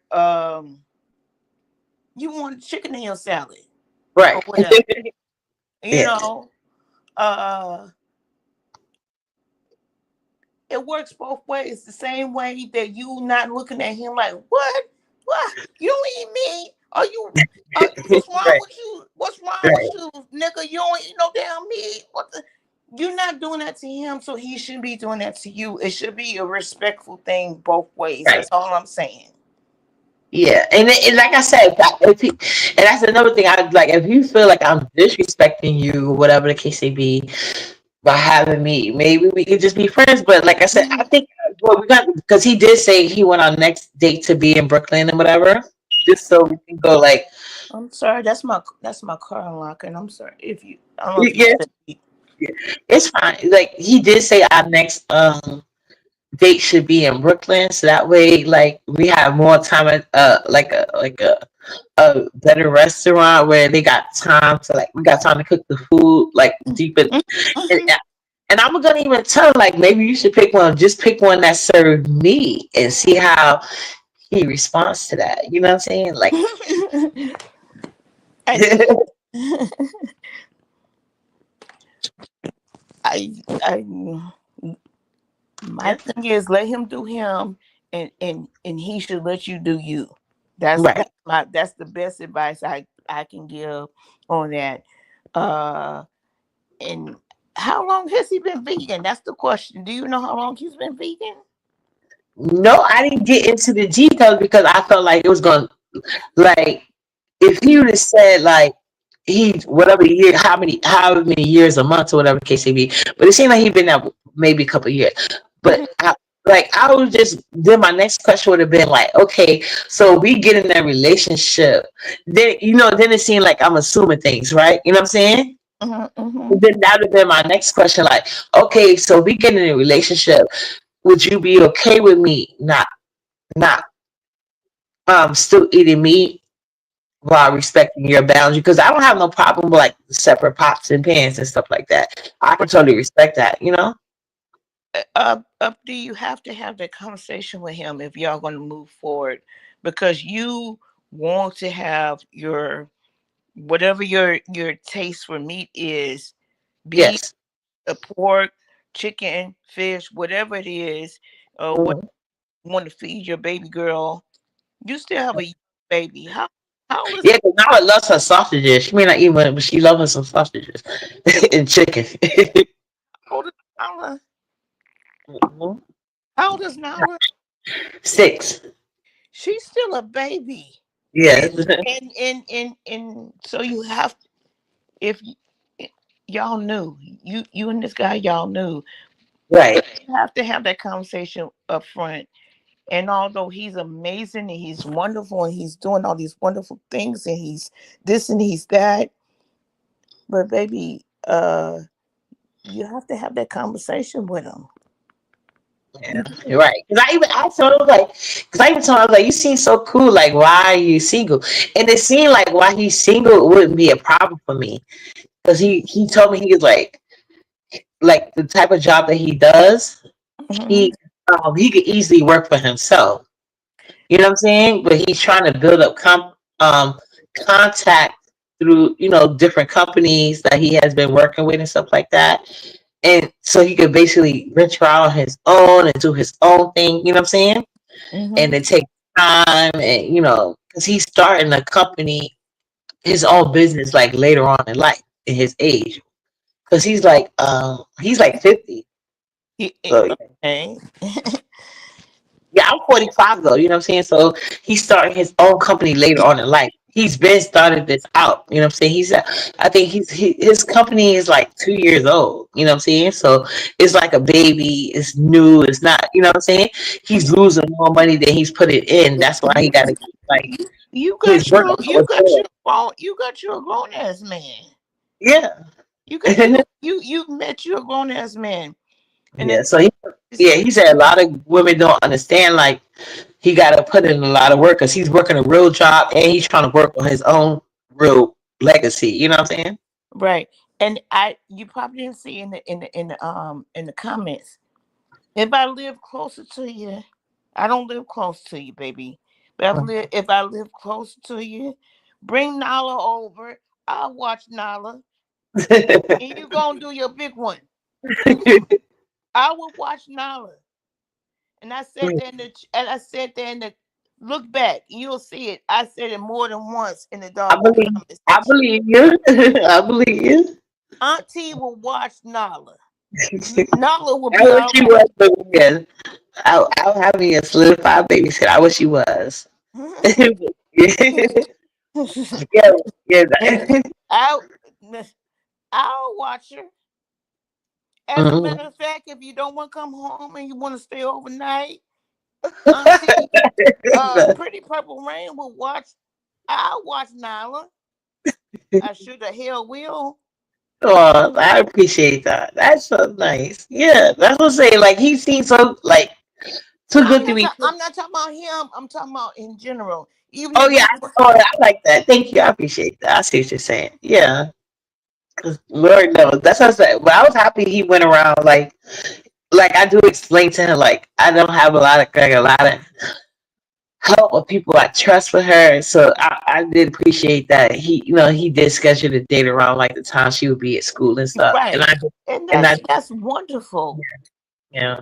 you wanted chicken in your salad Right. or whatever. You Yeah. know, it works both ways. The same way that you not looking at him like, what? You don't eat meat? Are you? What's wrong Right. with you? What's wrong Right. with you, nigga? You don't eat no damn meat. What the? You're not doing that to him, so he shouldn't be doing that to you. It should be a respectful thing both ways. Right. That's all I'm saying. Yeah, and like I said, and that's another thing I like. If you feel like I'm disrespecting you, whatever the case may be, by having me, maybe we could just be friends. But like I said, I think well, we got because he did say he went on next date to be in Brooklyn and whatever, just so we can go. Like, I'm sorry. That's my car unlock, and I'm sorry if you. I don't know if you yeah, said. it's fine. Like he did say our next date should be in Brooklyn, so that way, like we have more time at a better restaurant where they got time to like we got time to cook the food like deep in. And I'm gonna even tell like maybe you should just pick one that served me and see how he responds to that. You know what I'm saying? Like My thing is let him do him, and he should let you do you. That's right. that's the best advice I can give on that. And how long has he been vegan? That's the question. Do you know how long he's been vegan? No, I didn't get into the details because I felt like it was gonna like if he would have said like he whatever year however many years a month or whatever the case may be, but it seemed like he'd been there maybe a couple of years. But I was just then my next question would have been like, okay, so we get in that relationship, then then it seemed like I'm assuming things, right? You know what I'm saying? Then that would have been my next question, like, okay, so we get in a relationship, would you be okay with me not still eating meat while respecting your boundary? Because I don't have no problem with like separate pots and pans and stuff like that. I can totally respect that, Do you have to have that conversation with him if y'all going to move forward? Because you want to have your whatever your taste for meat is, be yes, a pork, chicken, fish, whatever it is, what you want to feed your baby girl. You still have a baby. How is yeah. Because now I love her sausages. She may not eat much, but she loves her some sausages and chicken. How old is Nala? Mhm. How old is Nala? 6. She's still a baby. Yes. And so you have, if y'all knew, you and this guy, y'all knew, Right. you have to have that conversation up front. And although he's amazing and he's wonderful and he's doing all these wonderful things and he's this and he's that, but baby, you have to have that conversation with him. Yeah, you're right. Because I even asked him, I was like, because I even told him, I was like, you seem so cool. Like, why are you single? And it seemed like why he's single wouldn't be a problem for me. Because he told me he was like the type of job that he does, Hmm. he could easily work for himself. You know what I'm saying? But he's trying to build up contact through different companies that he has been working with and stuff like that. And so he could basically venture out on his own and do his own thing. You know what I'm saying? Hmm. And it takes time, and because he's starting a company, his own business, like later on in life, in his age, because he's like 50. So Okay. yeah, I'm 45 though, you know what I'm saying? So he's starting his own company later on in life. He's been started this out, you know what I'm saying? I think his company is like 2 years old, you know what I'm saying? So it's like a baby, it's new, it's not, you know what I'm saying? He's losing more money than he's put it in. That's why he you got to keep like you his got work. you got you a grown ass man. Yeah. You got you met you a grown ass man. And Yeah. the So thing is, he said a lot of women don't understand, like, he got to put in a lot of work because he's working a real job and he's trying to work on his own real legacy. You know what I'm saying? right. And you probably didn't see in the comments. If I live closer to you, I don't live close to you, baby. But if I live closer to you, bring Nala over. I'll watch Nala. And you gonna do your big one. I will watch Nala. And I said that in the look back, you'll see it. I said it more than once in the I doggone believe. comment I section. believe you. I believe you. Auntie will watch Nala. Nala will I be wish all you was. But yeah, I'll have me a solidified babysitter. I wish you was. Yeah, yeah. I'll, I'll watch her. As a Mhm. matter of fact, if you don't want to come home and you want to stay overnight, Auntie, Pretty Purple Rain will watch. I'll watch Nala. I sure the hell will. Oh, I appreciate that. That's so nice. Yeah, that's what I'm saying. Like, he seems so like too good to be. I'm not talking about him. I'm talking about in general. Even Oh if yeah, you I like that. Thank you. I appreciate that. I see what you're saying. Yeah, because Lord knows that's what I said. But I was happy he went around like I do explain to him, like, I don't have a lot of help or people I trust with her. So I did appreciate that he did schedule the date around like the time she would be at school and stuff. And right, I and and I that's wonderful. yeah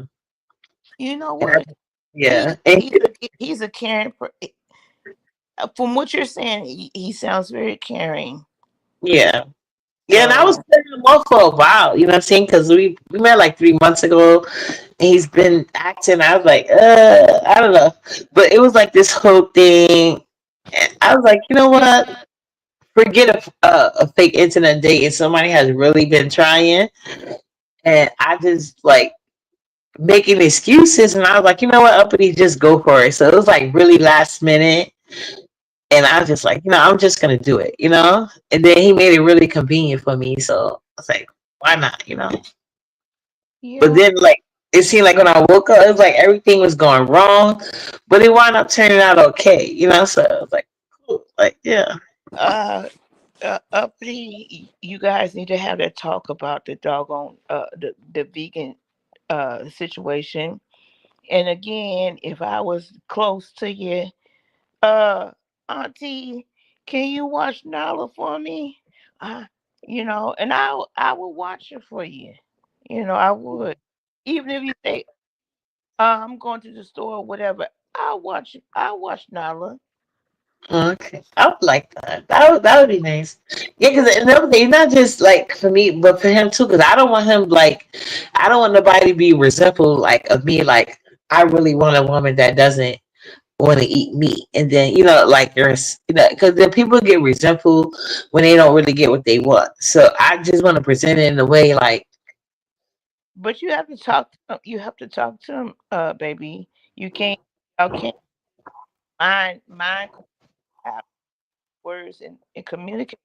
You know and I, what? yeah and He's a caring. From what you're saying, he sounds very caring. yeah. Yeah, and I was So setting him up for a while, you know what I'm saying? Because we met like 3 months ago, and he's been acting. I was like, I don't know, but it was like this whole thing. And I was like, you know what? Forget a fake internet date, and somebody has really been trying, and I just like making excuses, and I was like, you know what, uppity, just go for it. So it was like really last minute, and I was just like, I'm just gonna do it, And then he made it really convenient for me, so I was like, why not? But yeah, then like it seemed like when I woke up, it was like everything was going wrong, but it wound up turning out okay. So I was like, cool, like yeah, uh, uppity, you guys need to have that talk about the doggone the vegan situation. And again, if I was close to you, uh, Auntie, can you watch Nala for me? Uh, and I will watch it for you. I would. Even if you say, I'm going to the store or whatever, I'll watch Nala. okay, I would like that. That would be nice. Yeah, because another thing, not just like for me, but for him too. Because I don't want him like, I don't want nobody to be resentful like of me. Like I really want a woman that doesn't want to eat meat, and then like there's because then people get resentful when they don't really get what they want. So I just want to present it in a way like, But you have to talk to him. You have to talk to him, baby. You can't. You can't mind words and communicate.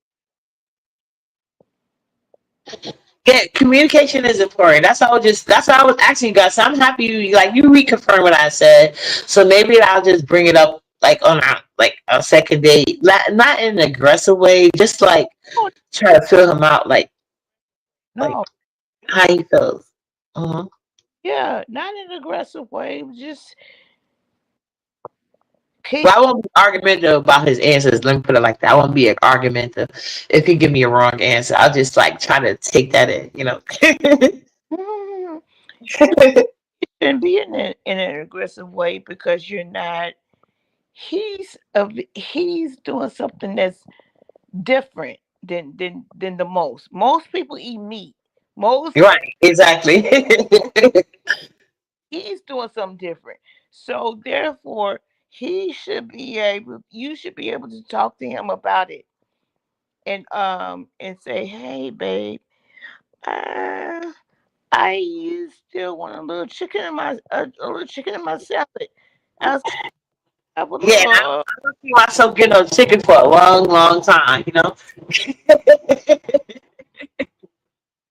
yeah, communication is important. That's what I was asking you guys. So I'm happy you reconfirm what I said. So maybe I'll just bring it up like on a second date, not in an aggressive way, just like Oh, try to feel him out, like no, how he feels. Uh-huh. yeah, not in an aggressive way. Just But keep. I won't be argumentative about his answers. Let me put it like that. I won't be argumentative if he give me a wrong answer. I'll just like try to take that in. Mm, shouldn't be in an aggressive way because you're not. He's doing something that's different than the most. Most people eat meat. Most Right, exactly. He's doing something different. So therefore, he should be able. You should be able to talk to him about it and say, "Hey, babe, uh, I still want a little chicken in my salad. I still have a Yeah, and I little. don't see myself getting no chicken for a long, long time.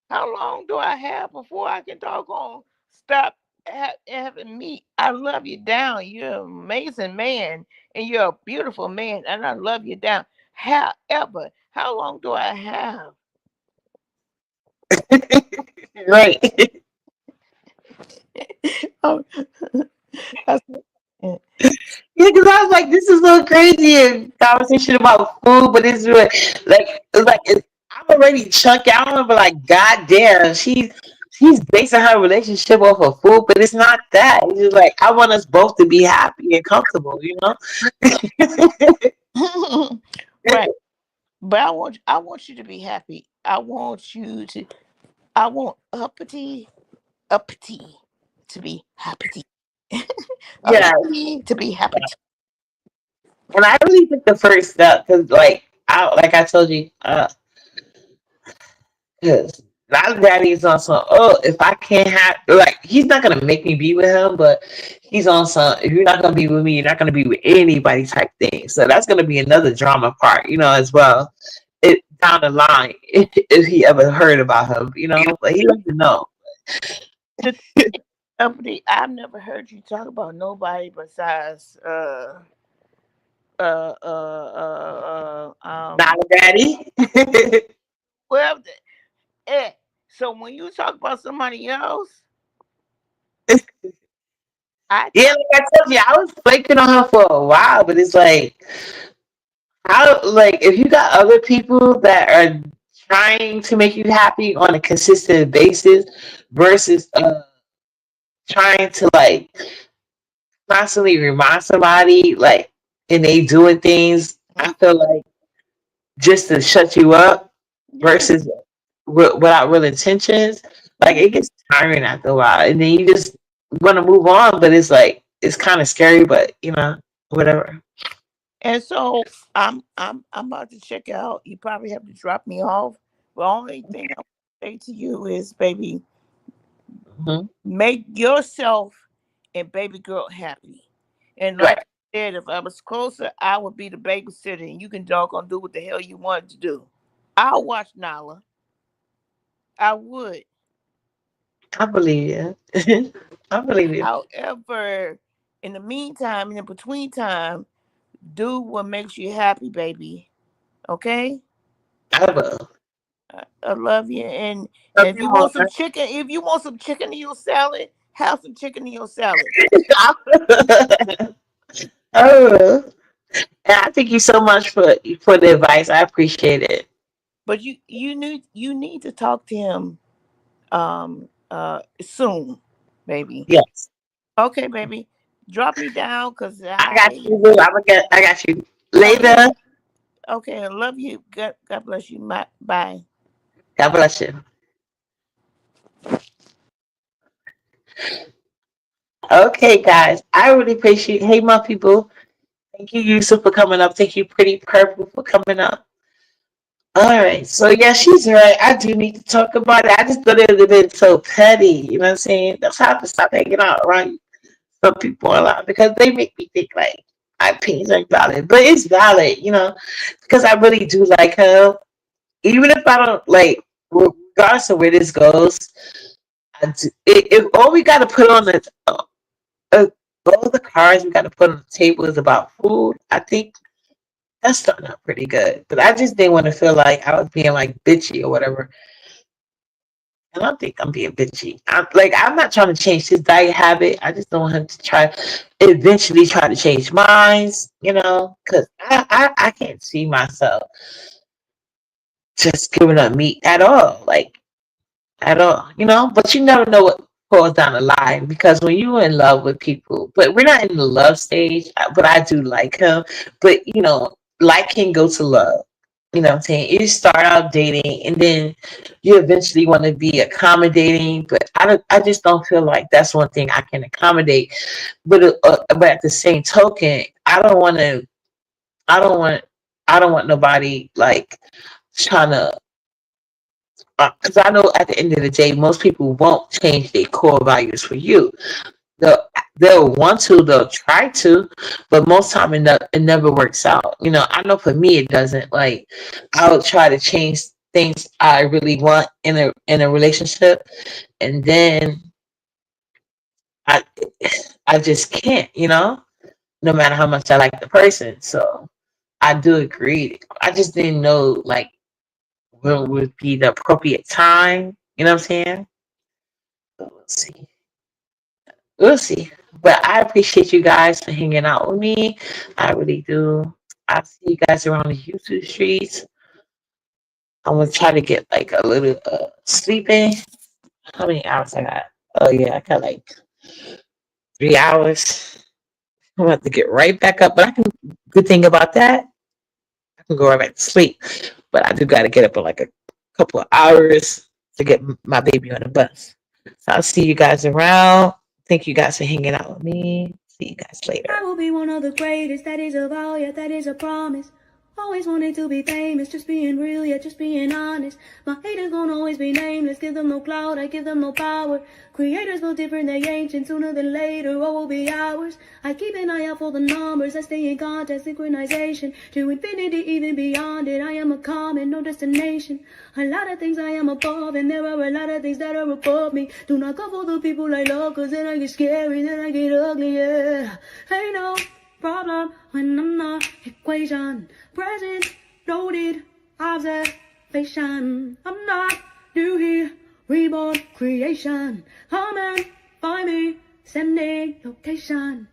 How long do I have before I can doggone stop having meat? I love you down. You're an amazing man, and you're a beautiful man, and I love you down. However, how long do I have? Right. Oh, I said, Yeah, because I was like, this is so crazy a conversation about food, but it's really I'm already chunk out on her, but like, goddamn, she's basing her relationship off of food, but it's not that. It's just like I want us both to be happy and comfortable. right. But I want you to be happy. I want uppity to be happy. Yeah, Uppity to be happy. and I really took the first step because, like I told you, because now daddy's on some. Oh, if I can't have, like, he's not gonna make me be with him, but he's on some. If you're not gonna be with me, you're not gonna be with anybody type thing. So that's gonna be another drama part, as well. It down the line, if he ever heard about him, but he doesn't know. The uppity. I've never heard you talk about nobody besides Not a daddy. well so when you talk about somebody else, I Yeah, talk. like I told you, I was flaking on her for a while, but it's like, if you got other people that are trying to make you happy on a consistent basis versus trying to constantly remind somebody and they doing things, I feel like just to shut you up Yeah. versus without real intentions, Mhm. it gets tiring after a while, and then you just want to move on, but it's kind of scary, but whatever. And so I'm about to check out. You probably have to drop me off. The only thing I say to you is, baby, Mhm. make yourself and baby girl happy. And like Right. I said, if I was closer, I would be the babysitter, and you can doggone do what the hell you want to do. I'll watch Nala. I would. I believe you. I believe you. However, in the meantime, in the between time, do what makes you happy, baby. Okay? I will. I love you. And Love if you you more. want some chicken, in your salad, have some chicken in your salad. I will. And I thank you so much for the advice. I appreciate it. But you need to talk to him soon, baby. Yes, Okay, baby. Drop me down because I got I you. I got you okay. later. Okay, I love you. God bless you. Bye. God bless you. Okay, guys, I really appreciate. Hey, my people. Thank you, Yusuf, for coming up. Thank you, Pretty Purple, for coming up. All right, so yeah, she's right. I do need to talk about it. I just thought it would have been so petty. You know what I'm saying? That's how I have to stop hanging out around some people a lot because they make me think like my opinions are valid, but it's valid, because I really do like her. Even if I don't like, regardless of where this goes, I do. If all we got to put on the uh, all the cards we got to put on the table is about food, I think that's starting out pretty good. But I just didn't want to feel like I was being like bitchy or whatever. I don't think I'm being bitchy. I'm not trying to change his diet habit. I just don't want him to eventually try to change minds, because I can't see myself just giving up meat at all. Like, at all, but you never know what falls down the line because when you're in love with people, but we're not in the love stage, but I do like him. But, like can go to love. You know what I'm saying? You start out dating and then you eventually want to be accommodating, but I just don't feel like that's one thing I can accommodate. But at the same token, I don't want, I don't want nobody like trying to, because I know at the end of the day, most people won't change their core values for you. They'll, they'll try to, but most time it never works out. I know for me it doesn't. Like, I'll try to change things I really want in a relationship, and then I I just can't. No matter how much I like the person. So I do agree. I just didn't know like when would be the appropriate time. You know what I'm saying? But we'll see. We'll see. But I appreciate you guys for hanging out with me. I really do. I'll see you guys around the YouTube streets. I'm gonna try to get like a little sleep in. How many hours I got? Oh yeah, I got like 3 hours. I'm gonna have to get right back up. But I can good thing about that, I can go right back to sleep. But I do gotta get up in like a couple of hours to get my baby on the bus. So I'll see you guys around. Thank you guys for hanging out with me. See you guys later. I will be one of the greatest, that is a vow, yeah, that is a promise. Always wanted to be famous, just being real, yeah, just being honest. My haters gon' always be nameless, give them no clout, I give them no power. Creators go different, they ancient, sooner than later, what will be ours? I keep an eye out for the numbers, I stay in contact, synchronization. To infinity, even beyond it, I am a common, no destination. A lot of things I am above, and there are a lot of things that are above me. Do not go for the people I love, cause then I get scary, then I get ugly, yeah. Ain't no problem when I'm not equation. Present, noted, observation. I'm not new here, reborn creation. Come and find me, sending location.